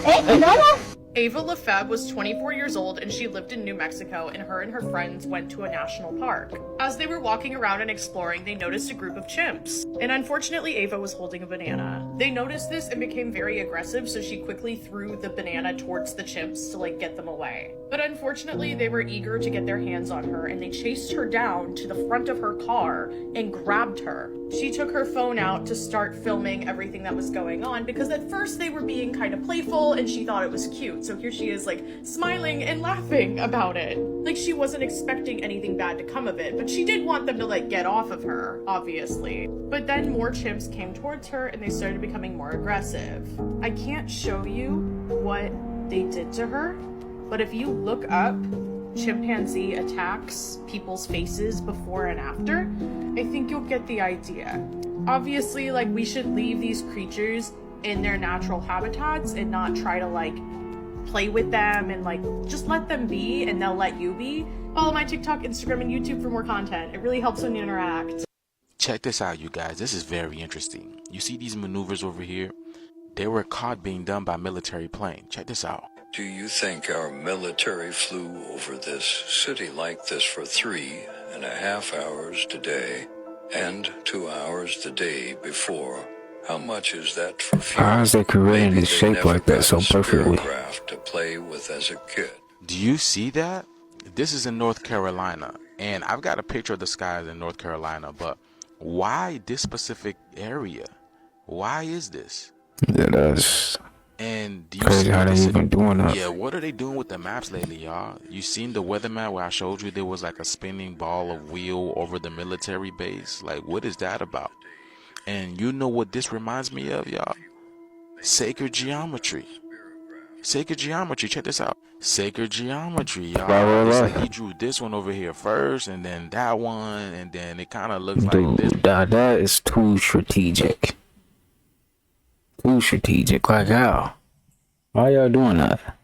Hey, no. Ava Lefebvre was 24 years old and she lived in New Mexico, and her friends went to a national park. As they were walking around and exploring, they noticed a group of chimps. And unfortunately, Ava was holding a banana. They noticed this and became very aggressive, so she quickly threw the banana towards the chimps to get them away. But unfortunately, they were eager to get their hands on her, and they chased her down to the front of her car and grabbed her. She took her phone out to start filming everything that was going on, because at first they were being kind of playful and she thought it was cute. So here she is smiling and laughing about it. She wasn't expecting anything bad to come of it, but she did want them to get off of her, obviously. But then more chimps came towards her and they started becoming more aggressive. I can't show you what they did to her, but if you look up chimpanzee attacks people's faces before and after, I think you'll get the idea. Obviously, we should leave these creatures in their natural habitats and not try to play with them and just let them be and they'll let you be. Follow my TikTok, Instagram, and YouTube for more content. It really helps when you interact. Check this out, you guys. This is very interesting. You see these maneuvers over here? They were caught being done by military plane. Check this out. Do you think our military flew over this city like this for 3.5 hours today and 2 hours the day before? How much is that for fuel? How is they creating this shape like that so perfectly? To play with as a kid. Do you see that? This is in North Carolina, and I've got a picture of the skies in North Carolina, but why this specific area? Why is this? Yeah, that's and do you crazy see how they even doing that. Yeah, what are they doing with the maps lately, y'all? You seen the weather map where I showed you there was a spinning ball of wheel over the military base? What is that about? And you know what this reminds me of, y'all? Sacred geometry. Sacred geometry. Check this out. Sacred geometry, y'all. It's he drew this one over here first, and then that one, and then it kind of looks like this. That is too strategic. Too strategic. How? Why y'all doing that?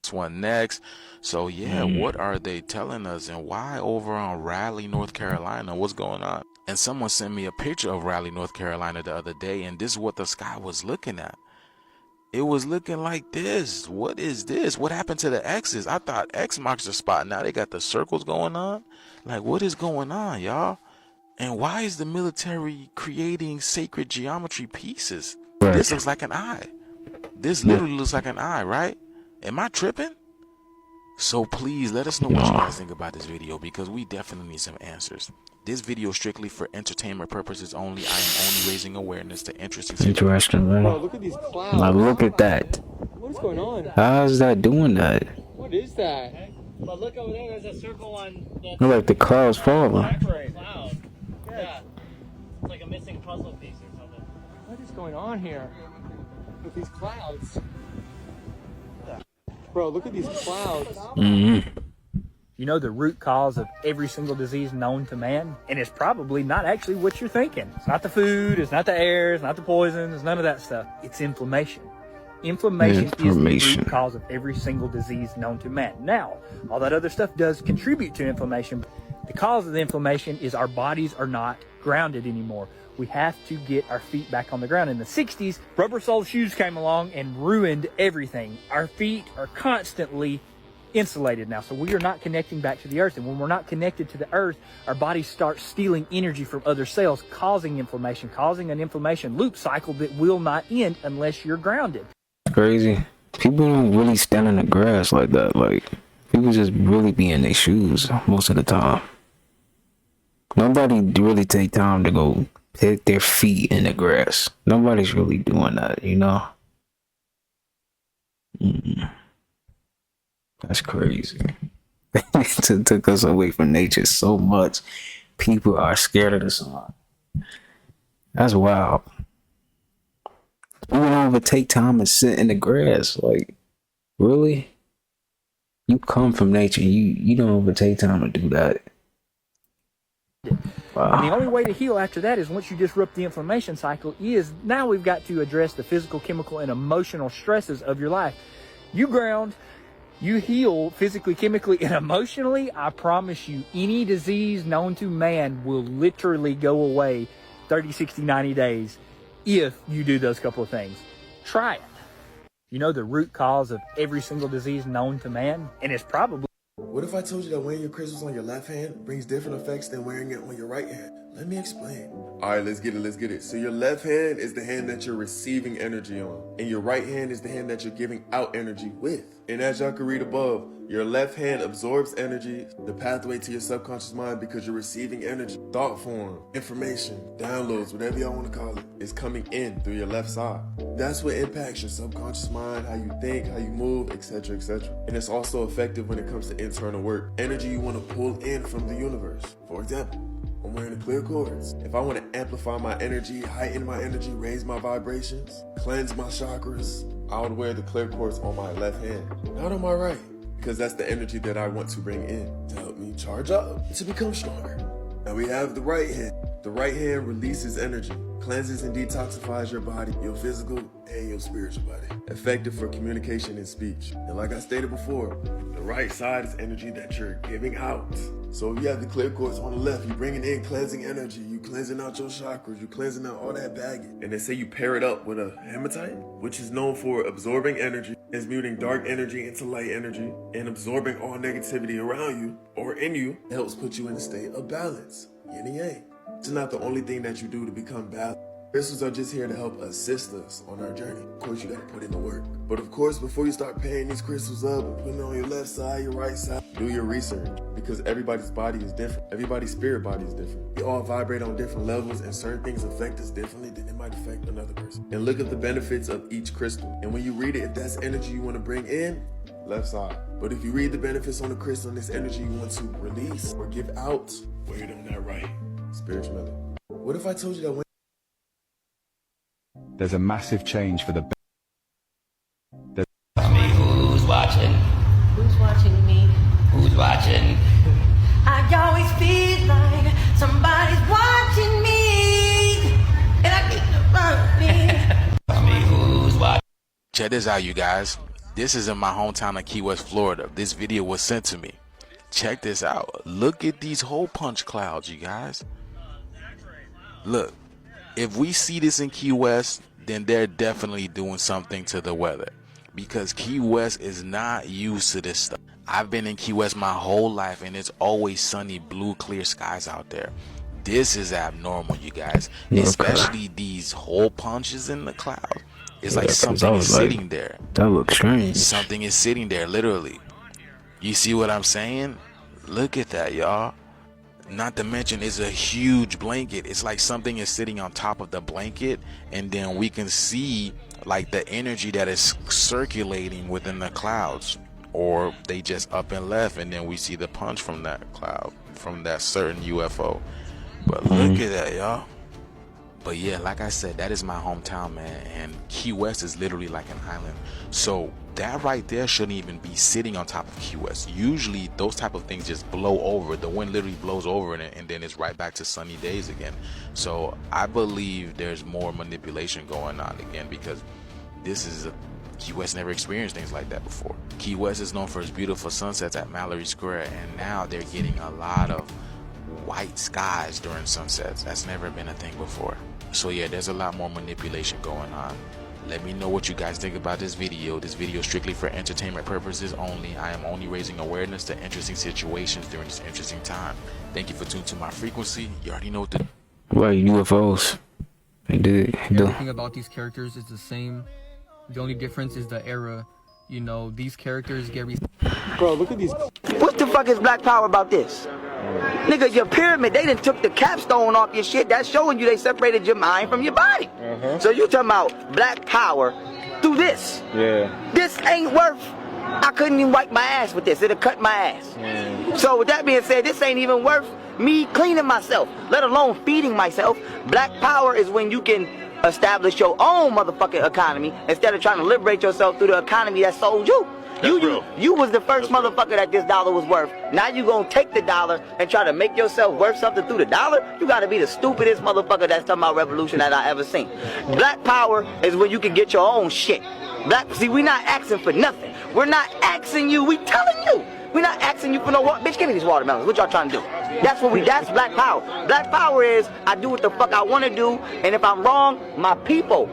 This one next. So yeah, what are they telling us, and why over on Raleigh, North Carolina? What's going on? And someone sent me a picture of Raleigh, North Carolina the other day, and this is what the sky was looking at. It was looking like this. What is this? What happened to the X's? I thought X marks the spot. Now they got the circles going on. What is going on, y'all? And why is the military creating sacred geometry pieces? Right. This looks like an eye. This literally looks like an eye, right? Am I tripping? So please let us know what you guys think about this video, because we definitely need some answers. This video is strictly for entertainment purposes only. I am only raising awareness to interesting. Interesting, man. Bro, look at these clouds. Look at that. What is going on? How is that doing that? What is that? But look over there, there's a circle on the... Look like the clouds falling. Cloud. Yeah. It's like a missing puzzle piece or something. What is going on here with these clouds? Bro, look at these clouds. Mm-hmm. You know the root cause of every single disease known to man? And it's probably not actually what you're thinking. It's not the food, it's not the air, it's not the poison, it's none of that stuff. It's inflammation. Inflammation is the root cause of every single disease known to man. Now, all that other stuff does contribute to inflammation. The cause of the inflammation is our bodies are not grounded anymore. We have to get our feet back on the ground. In the 60s, rubber sole shoes came along and ruined everything. Our feet are constantly insulated now, so we are not connecting back to the earth, and when we're not connected to the earth, our bodies start stealing energy from other cells, causing inflammation, causing an inflammation loop cycle that will not end unless you're grounded. Crazy. People don't really stand in the grass like that. People just really be in their shoes most of the time. Nobody really take time to go put their feet in the grass. Nobody's really doing that, you know? That's crazy. It took us away from nature so much. People are scared of the sun. That's wild. People don't even take time and sit in the grass. Like, really? You come from nature. You don't even take time to do that. Wow. And the only way to heal after that is once you disrupt the inflammation cycle is now we've got to address the physical, chemical, and emotional stresses of your life. You ground, you heal physically, chemically, and emotionally. I promise you, any disease known to man will literally go away 30, 60, 90 days if you do those couple of things. Try it. You know the root cause of every single disease known to man? And it's probably... What if I told you that wearing your crystals on your left hand brings different effects than wearing it on your right hand? Let me explain. All right, let's get it. So your left hand is the hand that you're receiving energy on, and your right hand is the hand that you're giving out energy with. And as y'all can read above, your left hand absorbs energy, the pathway to your subconscious mind, because you're receiving energy, thought form, information, downloads, whatever y'all want to call it, is coming in through your left side. That's what impacts your subconscious mind, how you think, how you move, etc., etc. And it's also effective when it comes to internal work. Energy you want to pull in from the universe. For example, I'm wearing the clear cords. If I want to amplify my energy, heighten my energy, raise my vibrations, cleanse my chakras, I would wear the clear cords on my left hand, not on my right, because that's the energy that I want to bring in to help me charge up, to become stronger. Now we have the right hand. The right hand releases energy, cleanses and detoxifies your body, your physical and your spiritual body. Effective for communication and speech. And like I stated before, the right side is energy that you're giving out. So if you have the clear cords on the left, you're bringing in cleansing energy, you cleansing out your chakras, you cleansing out all that baggage. And they say you pair it up with a hematite, which is known for absorbing energy, transmuting dark energy into light energy, and absorbing all negativity around you or in you. It helps put you in a state of balance, yin and yang. It's not the only thing that you do to become balanced. Crystals are just here to help assist us on our journey. Of course, you gotta put in the work. But of course, before you start pairing these crystals up and putting it on your left side, your right side, do your research, because everybody's body is different. Everybody's spirit body is different. We all vibrate on different levels, and certain things affect us differently than it might affect another person. And look at the benefits of each crystal. And when you read it, if that's energy you want to bring in, left side. But if you read the benefits on the crystal and this energy you want to release or give out, wear it on that right. Spirituality. What if I told you that when there's a massive change for the better? Tell me who's watching? Who's watching me? Who's watching? I always feel like somebody's watching me, and I need to run me. Tell me who's watching? Check this out, you guys. This is in my hometown of Key West, Florida. This video was sent to me. Check this out. Look at these hole punch clouds, you guys. Look, if we see this in Key West, then they're definitely doing something to the weather, because Key West is not used to this stuff. I've been in Key West my whole life, and it's always sunny, blue, clear skies out there. This is abnormal, you guys. Okay. Especially these hole punches in the cloud. It's like something is sitting there. That looks strange. Something is sitting there, literally. You see what I'm saying? Look at that, y'all. Not to mention, it's a huge blanket. It's like something is sitting on top of the blanket, and then we can see like the energy that is circulating within the clouds, or they just up and left, and then we see the punch from that cloud, from that certain UFO. But look at that, y'all. But yeah, like I said, that is my hometown, man, and Key West is literally like an island. So that right there shouldn't even be sitting on top of Key West. Usually those type of things just blow over. The wind literally blows over it, and then it's right back to sunny days again. So I believe there's more manipulation going on again, because this is Key West never experienced things like that before. Key West is known for its beautiful sunsets at Mallory Square, and now they're getting a lot of white skies during sunsets. That's never been a thing before. So yeah, there's a lot more manipulation going on. Let me know what you guys think about this video. This video is strictly for entertainment purposes only. I am only raising awareness to interesting situations during this interesting time. Thank you for tuning to my frequency. You already know what to do. Right, UFOs. They did. Everything about these characters is the same. The only difference is the era. You know, these characters get... Bro, look at these... What the fuck is Black Power about this? Nigga, your pyramid, they done took the capstone off your shit. That's showing you they separated your mind from your body. So you talking about Black Power through this. Yeah. This ain't worth. I couldn't even wipe my ass with this. It'll cut my ass. So with that being said, this ain't even worth me cleaning myself, let alone feeding myself. Black power is when you can establish your own motherfucking economy instead of trying to liberate yourself through the economy that sold you. You was the first motherfucker that this dollar was worth. Now you gonna take the dollar and try to make yourself worth something through the dollar? You gotta be the stupidest motherfucker that's talking about revolution that I ever seen. Black power is when you can get your own shit. See, we not asking for nothing. We're not asking you, we telling you. We're not asking you for no water. Bitch, give me these watermelons. What y'all trying to do? That's black power. Black power is, I do what the fuck I want to do, and if I'm wrong, my people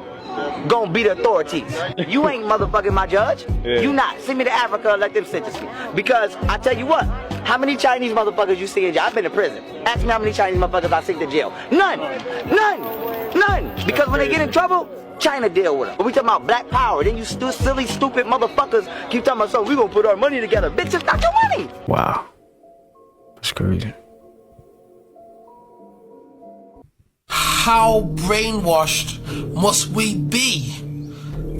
gonna be the authorities. You ain't motherfucking my judge. You not. Send me to Africa and let them sentence me. Because I tell you what, how many Chinese motherfuckers you see in jail? I've been to prison. Ask me how many Chinese motherfuckers I sent to jail. None. Because when they get in trouble, China deal with them. But we talking about black power. Then you silly, stupid motherfuckers keep talking about, so we gonna put our money together. Bitch, it's not your money. Wow. That's crazy. How brainwashed must we be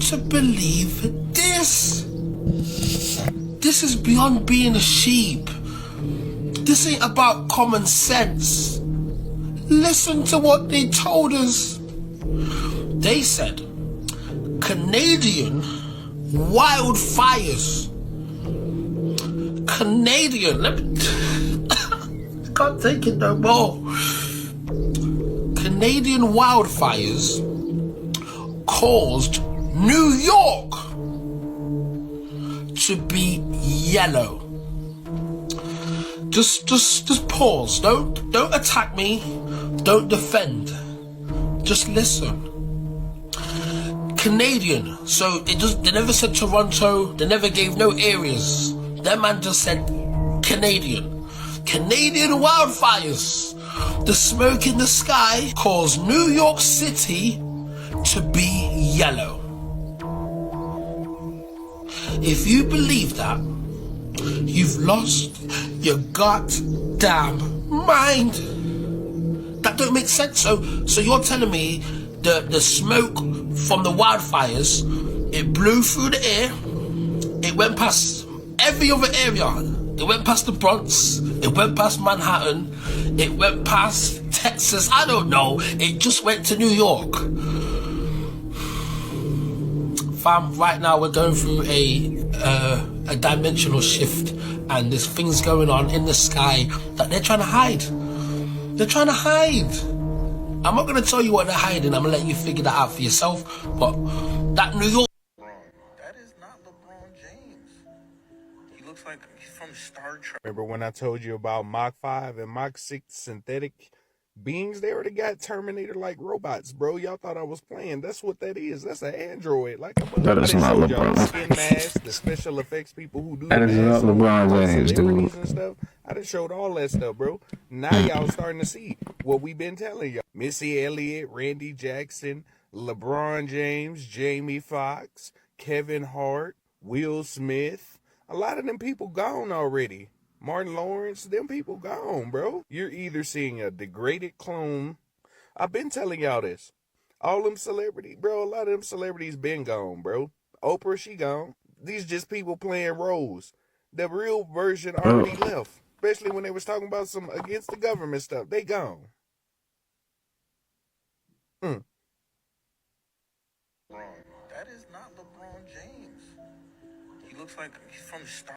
to believe this? This is beyond being a sheep. This ain't about common sense. Listen to what they told us. They said Canadian wildfires. Canadian, can't take it no more. Canadian wildfires caused New York to be yellow. Just pause. Don't attack me. Don't defend. Just listen. Canadian. So they never said Toronto. They never gave no areas. That man just said Canadian. Canadian wildfires. The smoke in the sky caused New York City to be yellow. If you believe that, you've lost your goddamn mind. That don't make sense. So you're telling me the smoke from the wildfires, it blew through the air, it went past every other area. It went past the Bronx, it went past Manhattan, it went past Texas, I don't know. It just went to New York. Fam, right now we're going through a dimensional shift, and there's things going on in the sky that they're trying to hide. They're trying to hide. I'm not going to tell you what they're hiding. I'm going to let you figure that out for yourself. But that New York... That is not LeBron James. He looks like he's from Star Trek. Remember when I told you about Mach 5 and Mach 6 synthetic beings? They already got Terminator-like robots, bro. Y'all thought I was playing. That's what that is. That's an android. Like a that is not LeBron. The skin mask, the special effects people who do that is not LeBron James, dude. And stuff. I done showed all that stuff, bro. Now y'all starting to see what we've been telling y'all. Missy Elliott, Randy Jackson, LeBron James, Jamie Foxx, Kevin Hart, Will Smith. A lot of them people gone already. Martin Lawrence, them people gone, bro. You're either seeing a degraded clone. I've been telling y'all this. All them celebrities, bro, a lot of them celebrities been gone, bro. Oprah, she gone. These just people playing roles. The real version already left. Especially when they was talking about some against the government stuff. They gone. That is not LeBron James. He looks like he's from Star.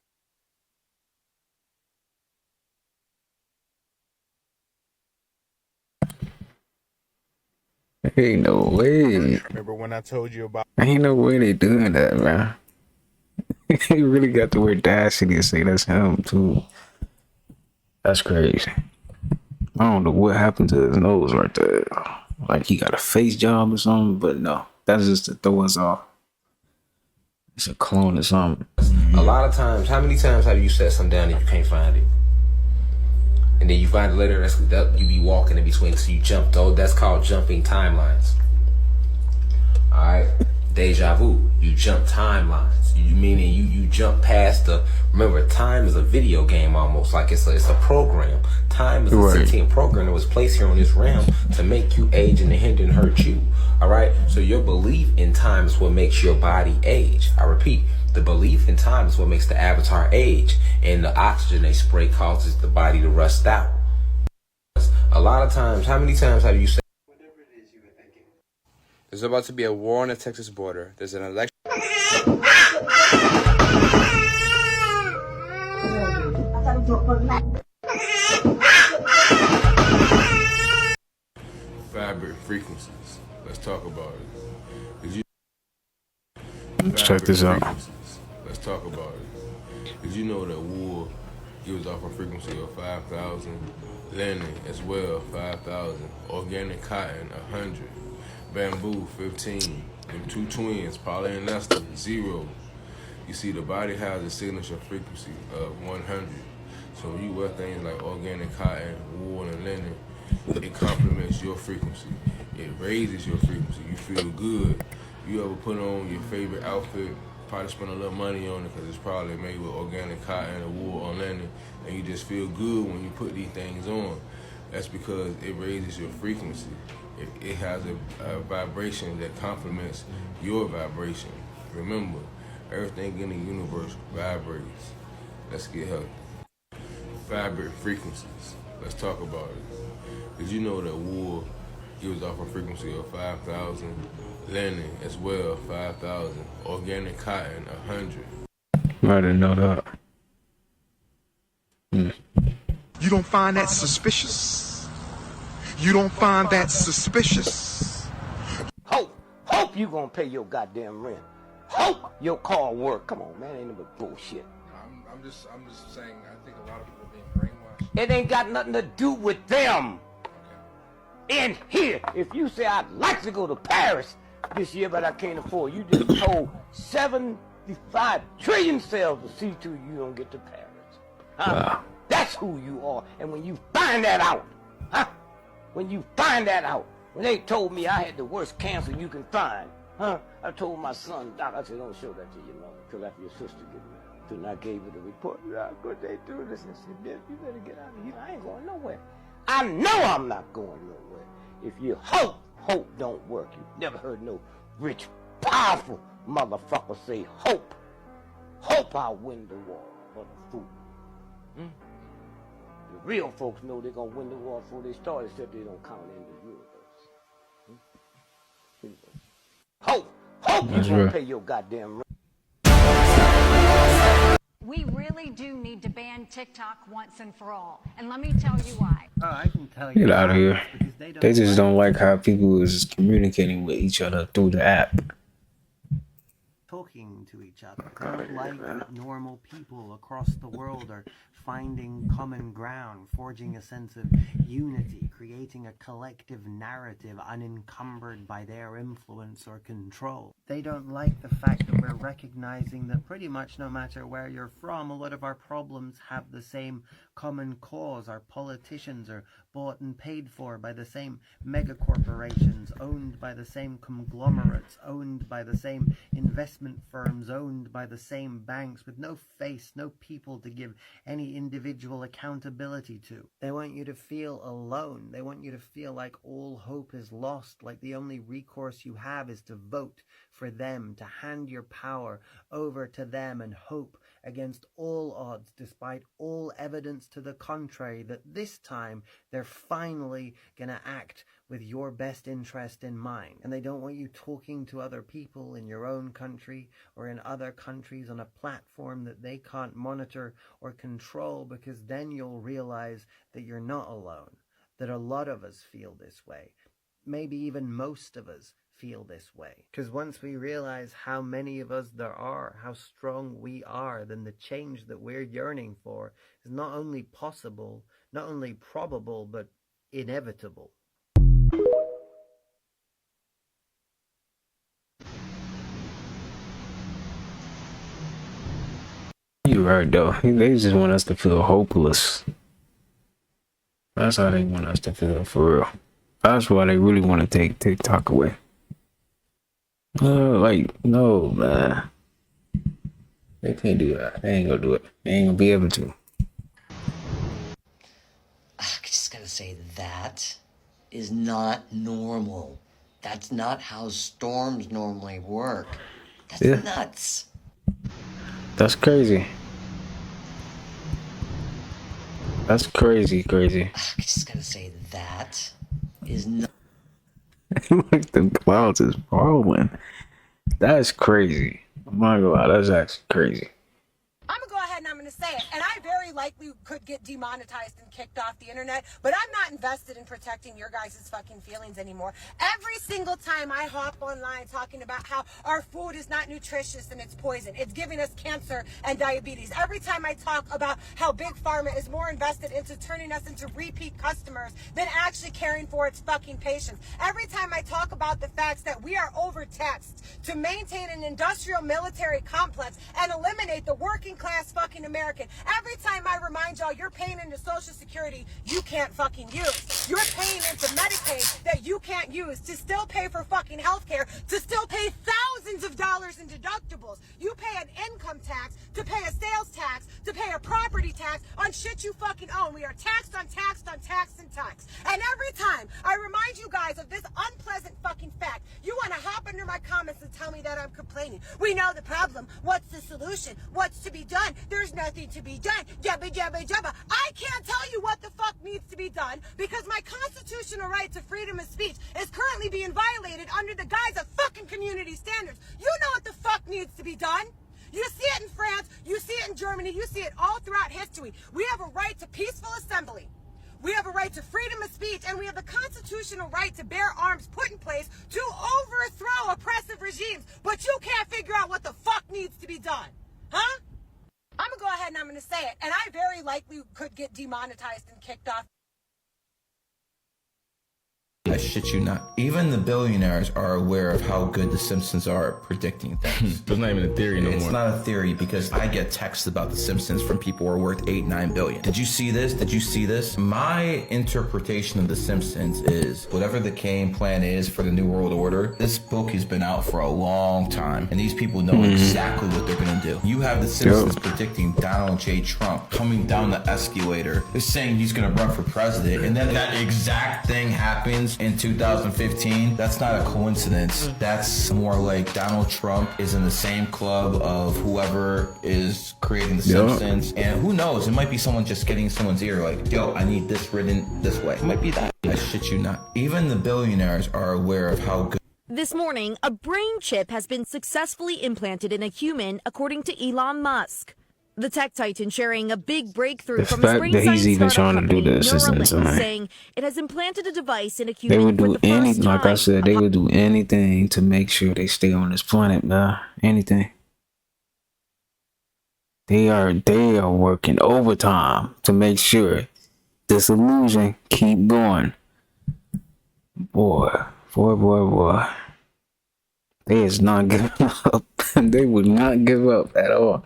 Ain't no way. Remember when I told you about... Ain't no way they doing that, man. He really got the word audacity to say that's him, too. That's crazy. I don't know what happened to his nose right there. Like he got a face job or something, but no. That's just to throw us off. It's a clone or something. A lot of times, how many times have you set something down and you can't find it? And then you find it later, that you be walking in between, so you jumped. Oh, that's called jumping timelines. Alright? Deja vu. You jump timelines. You meaning you jump past the... Remember, time is a video game almost. Like it's a program. Time is a sentient program that was placed here on this realm to make you age and to hinder and hurt you. All right, so your belief in time is what makes your body age. I repeat, the belief in time is what makes the avatar age, and the oxygen they spray causes the body to rust out. A lot of times, how many times have you said? There's about to be a war on the Texas border. There's an election. Fabric frequencies. Let's talk about it. Did you? Check this out. Let's talk about it. Did you know that wool gives off a frequency of 5,000, linen as well 5,000, organic cotton 100, bamboo 15, them two twins, polyester 0. You see, the body has a signature frequency of 100. So when you wear things like organic cotton, wool, and linen, it complements your frequency. It raises your frequency. You feel good. You ever put on your favorite outfit, probably spend a little money on it because it's probably made with organic cotton or wool or linen, and you just feel good when you put these things on. That's because it raises your frequency. It has a vibration that complements your vibration. Remember, everything in the universe vibrates. Let's get healthy. Fabric frequencies. Let's talk about it. Did you know that wool gives off a frequency of 5,000, linen as well 5,000, organic cotton 100? I didn't know that. You don't find that suspicious? You don't find that suspicious? Hope you gonna pay your goddamn rent. Hope your car work. Come on, man, ain't no bullshit. I'm just saying, I think a lot of people are being brainwashed. It ain't got nothing to do with them. In here, if you say I'd like to go to Paris this year, but I can't afford, you just told 75 trillion cells to see to you don't get to Paris. Huh? Wow. That's who you are. And when you find that out, when you find that out, when they told me I had the worst cancer you can find, I told my son, Doc, I said, don't show that to your mother until after your sister get married. And I gave her the report. Could they do this? And she said, you better get out of here. I ain't going nowhere. I know I'm not going nowhere. If you hope don't work. You've never heard no rich, powerful motherfucker say hope. Hope I'll win the war for the fool. The real folks know they're going to win the war before they start, except they don't count in the universe. Hope you're going to pay your goddamn rent. We really do need to ban TikTok once and for all. And let me tell you why. Oh, I can tell you. Get out of here. They just don't like how people is communicating with each other through the app. Talking to each other. They don't like that normal people across the world are finding common ground, forging a sense of unity, creating a collective narrative unencumbered by their influence or control. They don't like the fact that we're recognizing that pretty much no matter where you're from, a lot of our problems have the same common cause. Our politicians are bought and paid for by the same megacorporations, owned by the same conglomerates, owned by the same investment firms, owned by the same banks, with no face, no people to give any individual accountability to. They want you to feel alone. They want you to feel like all hope is lost, like the only recourse you have is to vote for them, to hand your power over to them and hope against all odds, despite all evidence to the contrary, that this time they're finally going to act with your best interest in mind. And they don't want you talking to other people in your own country or in other countries on a platform that they can't monitor or control, because then you'll realize that you're not alone, that a lot of us feel this way. Maybe even most of us feel this way. Because once we realize how many of us there are, how strong we are, then the change that we're yearning for is not only possible, not only probable, but inevitable. You're right, though. They just want us to feel hopeless. That's how they want us to feel, for real. That's why they really want to take TikTok away. No, man. They can't do that. They ain't gonna do it. They ain't gonna be able to. I just gotta say, that is not normal. That's not how storms normally work. That's Yeah. nuts. That's crazy. That's crazy. I just gotta say that is nuts. Like the clouds is rolling. That's crazy. Oh my God, that's actually crazy. I'm gonna go ahead and I'm gonna say it, and I very likely could get demonetized and kicked off the internet, but I'm not invested in protecting your guys' fucking feelings anymore. Every single time I hop online talking about how our food is not nutritious and it's poison, it's giving us cancer and diabetes. Every time I talk about how Big Pharma is more invested into turning us into repeat customers than actually caring for its fucking patients. Every time I talk about the facts that we are overtaxed to maintain an industrial military complex and eliminate the working class fucking American. Every time I remind y'all you're paying into Social Security you can't fucking use. You're paying into Medicaid that you can't use to still pay for fucking healthcare, to still pay thousands of dollars in deductibles. You pay an income tax, to pay a sales tax, to pay a property tax on shit you fucking own. We are taxed on taxed on taxed and taxed. And every time I remind you guys of this unpleasant fucking fact, you want to hop under my comments and tell me that I'm complaining. We know the problem. What's the solution? What's to be done? There's nothing to be done. Jabba, jabba, jabba. I can't tell you what the fuck needs to be done because my constitutional right to freedom of speech is currently being violated under the guise of fucking community standards. You know what the fuck needs to be done. You see it in France, you see it in Germany, you see it all throughout history. We have a right to peaceful assembly. We have a right to freedom of speech, and we have the constitutional right to bear arms put in place to overthrow oppressive regimes. But you can't figure out what the fuck needs to be done. Huh? I'm gonna go ahead and I'm gonna say it, and I very likely could get demonetized and kicked off. I shit you not. Even the billionaires are aware of how good the Simpsons are at predicting things. It's not even a theory no more. It's not a theory because I get texts about the Simpsons from people who are worth 8-9 billion. Did you see this? Did you see this? My interpretation of the Simpsons is whatever the game plan is for the New World Order, this book has been out for a long time and these people know exactly what they're gonna do. You have the Simpsons predicting Donald J. Trump coming down the escalator, saying he's gonna run for president, and then that exact thing happens in 2015. That's not a coincidence. That's more like Donald Trump is in the same club of whoever is creating the Simpsons, and who knows, it might be someone just getting someone's ear like, yo, I need this written this way. It might be that. I shit you not. Even the billionaires are aware of how good. This morning, a brain chip has been successfully implanted in a human, according to Elon Musk. The tech titan sharing a big breakthrough from his brain science startup company, Neuralink, saying it has implanted a device in a human. They would do for the anything, first time. like I said, they would do anything to make sure they stay on this planet, man. Anything. They are working overtime to make sure this illusion keep going. Boy. They is not giving up. They would not give up at all.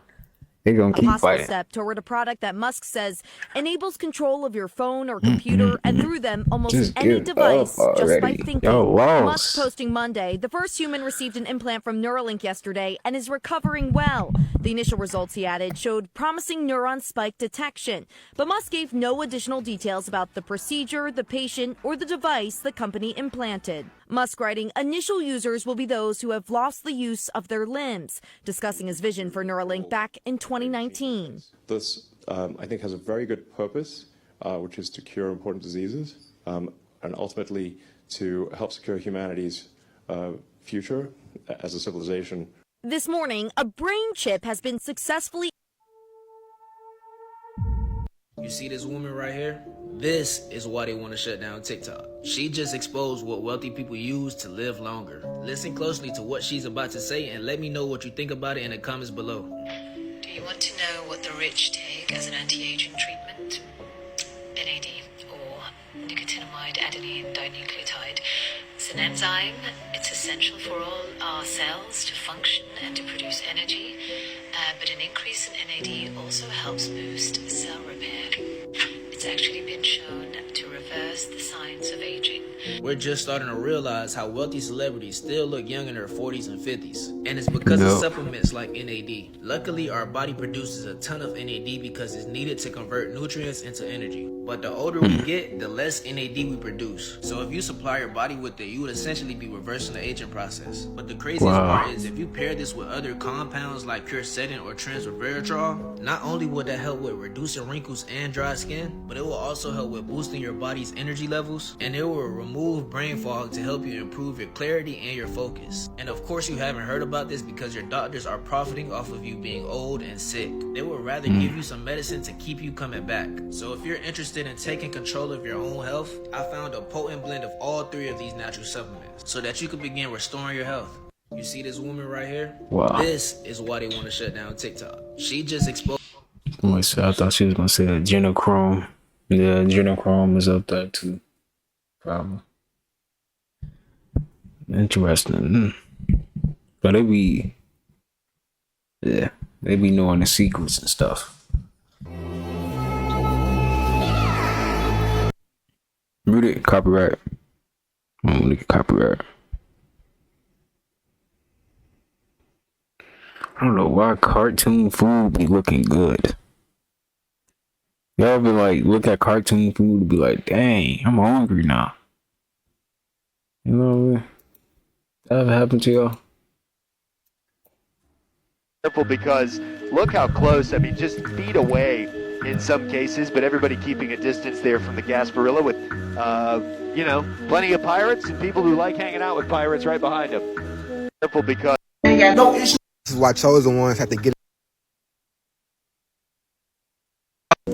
They're gonna keep fighting. A possible step toward a product that Musk says enables control of your phone or computer and through them almost Just any give device up just by already. thinking. Yo, lost. Musk posting Monday, the first human received an implant from Neuralink yesterday and is recovering well. The initial results, he added, showed promising neuron spike detection, but Musk gave no additional details about the procedure, the patient, or the device the company implanted. Musk writing, initial users will be those who have lost the use of their limbs, discussing his vision for Neuralink back in 2019. This, I think, has a very good purpose, which is to cure important diseases and ultimately to help secure humanity's future as a civilization. This morning, a brain chip has been successfully. You see this woman right here? This is why they want to shut down TikTok. She just exposed what wealthy people use to live longer. Listen closely to what she's about to say and let me know what you think about it in the comments below. Do you want to know what the rich take as an anti-aging treatment? NAD, or nicotinamide adenine dinucleotide. It's an enzyme. It's essential for all our cells to function and to produce energy. But an increase in NAD also helps boost cell repair. It's actually been shown to reverse the signs of aging. We're just starting to realize how wealthy celebrities still look young in their 40s and 50s. And it's because of supplements like NAD. Luckily, our body produces a ton of NAD because it's needed to convert nutrients into energy. But the older we get, the less NAD we produce. So if you supply your body with it, you would essentially be reversing the aging process. But the craziest part is if you pair this with other compounds like quercetin or transresveratrol, not only would that help with reducing wrinkles and dry skin, but it will also help with boosting your body's energy levels, and it will remove brain fog to help you improve your clarity and your focus. And of course you haven't heard about this because your doctors are profiting off of you being old and sick. They would rather give you some medicine to keep you coming back. So if you're interested in taking control of your own health, I found a potent blend of all 3 of these natural supplements so that you can begin restoring your health. You see this woman right here? Wow. This is why they want to shut down TikTok. She just exposed. I thought she was gonna say adrenochrome. Yeah, adrenochrome is up there too. Probably. Interesting. But they be knowing the secrets and stuff. Read it, copyright. I'm gonna get copyright. I don't know why cartoon food be looking good. Y'all be like, look at cartoon food and be like, dang, I'm hungry now. You know what I mean? That ever happened to y'all? Careful, because look how close, I mean, just feet away in some cases, but everybody keeping a distance there from the Gasparilla with, you know, plenty of pirates and people who like hanging out with pirates right behind them. Careful, because... This is why chosen ones have to get.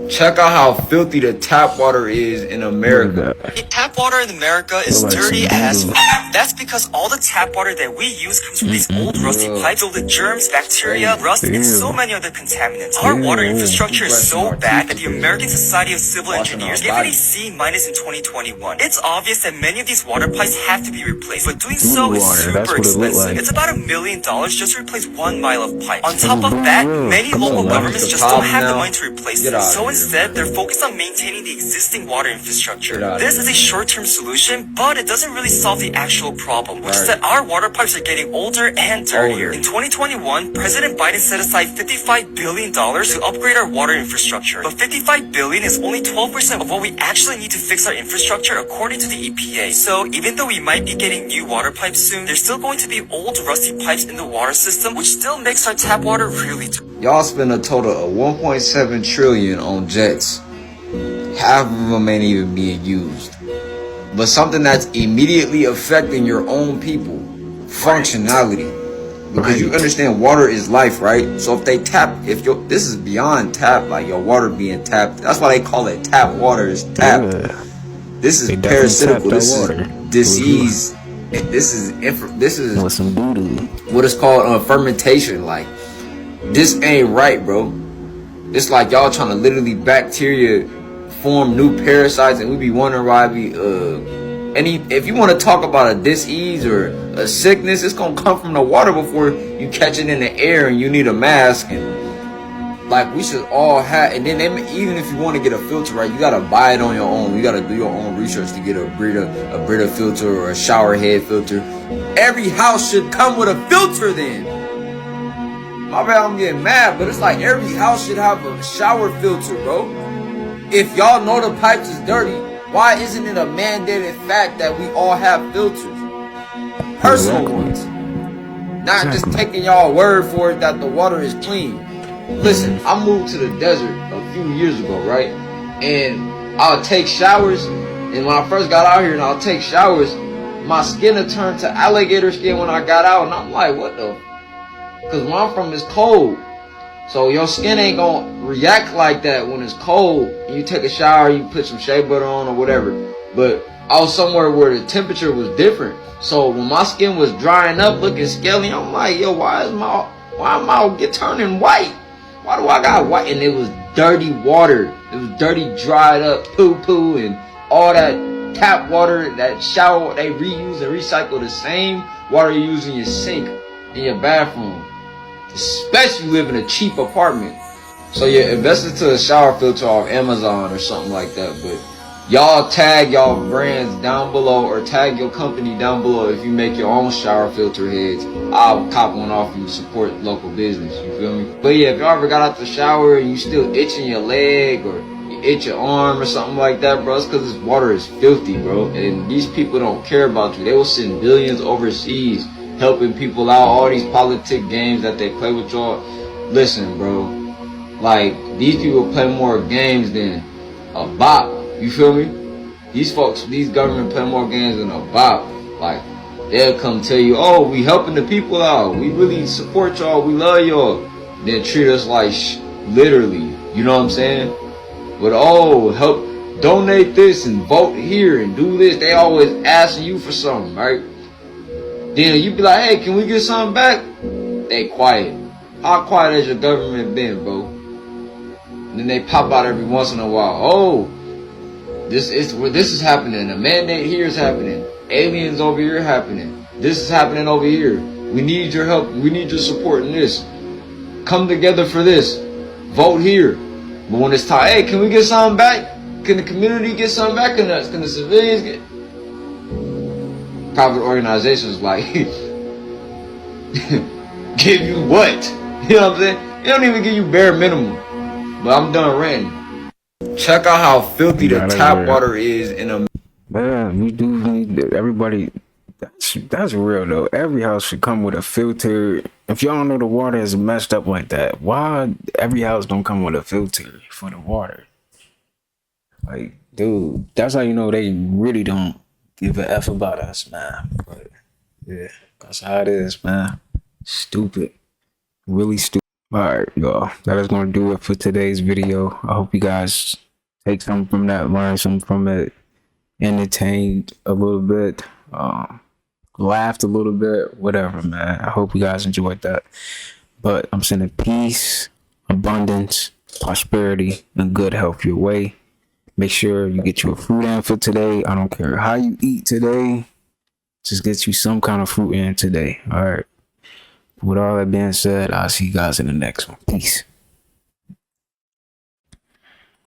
Check out how filthy the tap water is in America. Tap water in America is dirty as f. That's because all the tap water that we use comes from these old rusty pipes filled with germs, bacteria, rust, and so many other contaminants. Our water infrastructure is so bad that the American Society of Civil Engineers gave it a C- in 2021. It's obvious that many of these water pipes have to be replaced, but doing so is super expensive. It's about $1 million just to replace 1 mile of pipe. On top of that, many local governments just don't have the money to replace it. So instead, they're focused on maintaining the existing water infrastructure. This is a short-term solution, but it doesn't really solve the actual problem, which is that our water pipes are getting older and dirtier. In 2021, President Biden set aside $55 billion to upgrade our water infrastructure, but $55 billion is only 12% of what we actually need to fix our infrastructure according to the EPA. So even though we might be getting new water pipes soon, there's still going to be old rusty pipes in the water system, which still makes our tap water really dirty. Y'all spend a total of $1.7 trillion on jets. Half of them ain't even being used. But something that's immediately affecting your own people, functionality. Because you understand water is life, right? So if they tap, this is beyond tap, like your water being tapped. That's why they call it tap water, is tap. This is parasitical. This is disease. This is what is called fermentation. Like, this ain't right, bro. It's like y'all trying to literally bacteria form new parasites, and we be wondering why we if you want to talk about a disease or a sickness, it's gonna come from the water before you catch it in the air and you need a mask. And like, we should all have, and then even if you want to get a filter, right, you gotta buy it on your own. You gotta do your own research to get a Brita filter or a shower head filter. Every house should come with a filter then. My bad, I'm getting mad, but it's like every house should have a shower filter, bro. If y'all know the pipes is dirty, why isn't it a mandated fact that we all have filters? Personal ones. Not just taking y'all word for it that the water is clean. Listen, I moved to the desert a few years ago, right? And I'll take showers, and when I first got out here and I'll take showers, my skin had turned to alligator skin when I got out, and I'm like, what the? Because where I'm from is cold. So your skin ain't gonna react like that when it's cold. You take a shower, you put some shea butter on or whatever. But I was somewhere where the temperature was different. So when my skin was drying up, looking scaly, I'm like, yo, why am I turning white? Why do I got white? And it was dirty water. It was dirty, dried up poo and all that tap water, that shower. They reuse and recycle the same water you use in your sink, in your bathroom. Especially you live in a cheap apartment. So yeah, invest into a shower filter off Amazon or something like that. But y'all tag y'all brands down below, or tag your company down below if you make your own shower filter heads. I'll cop one off you to support local business, you feel me? But yeah, if y'all ever got out the shower and you still itching your leg, or you itch your arm or something like that, bro, it's because this water is filthy, bro. And these people don't care about you. They will send billions overseas helping people out, all these politic games that they play with y'all. Listen, bro, like, these people play more games than a bop. You feel me? These folks, these government play more games than a bop. Like, they'll come tell you, oh, we helping the people out. We really support y'all. We love y'all. Then treat us like literally. You know what I'm saying? But, oh, help, donate this and vote here and do this. They always asking you for something, right? Then you be like, hey, can we get something back? They quiet. How quiet has your government been, bro? And then they pop out every once in a while. Oh, this is happening. A mandate here is happening. Aliens over here happening. This is happening over here. We need your help. We need your support in this. Come together for this. Vote here. But when it's time, hey, can we get something back? Can the community get something back? Can the civilians get? Private organizations like give you what? You know what I'm saying? They don't even give you bare minimum. But I'm done ranting. Check out how filthy the tap water is in a. Man, we do need everybody. That's real though. Every house should come with a filter. If y'all don't know the water is messed up like that, why every house don't come with a filter for the water? Like, dude, that's how you know they really don't give a F about us, man. But yeah, that's how it is, man. Stupid. Really stupid. Alright, y'all. That is gonna do it for today's video. I hope you guys take something from that, learn something from it, entertained a little bit, laughed a little bit, whatever, man. I hope you guys enjoyed that. But I'm sending peace, abundance, prosperity, and good health your way. Make sure you get you a fruit in for today. I don't care how you eat today. Just get you some kind of fruit in today. All right. With all that being said, I'll see you guys in the next one. Peace.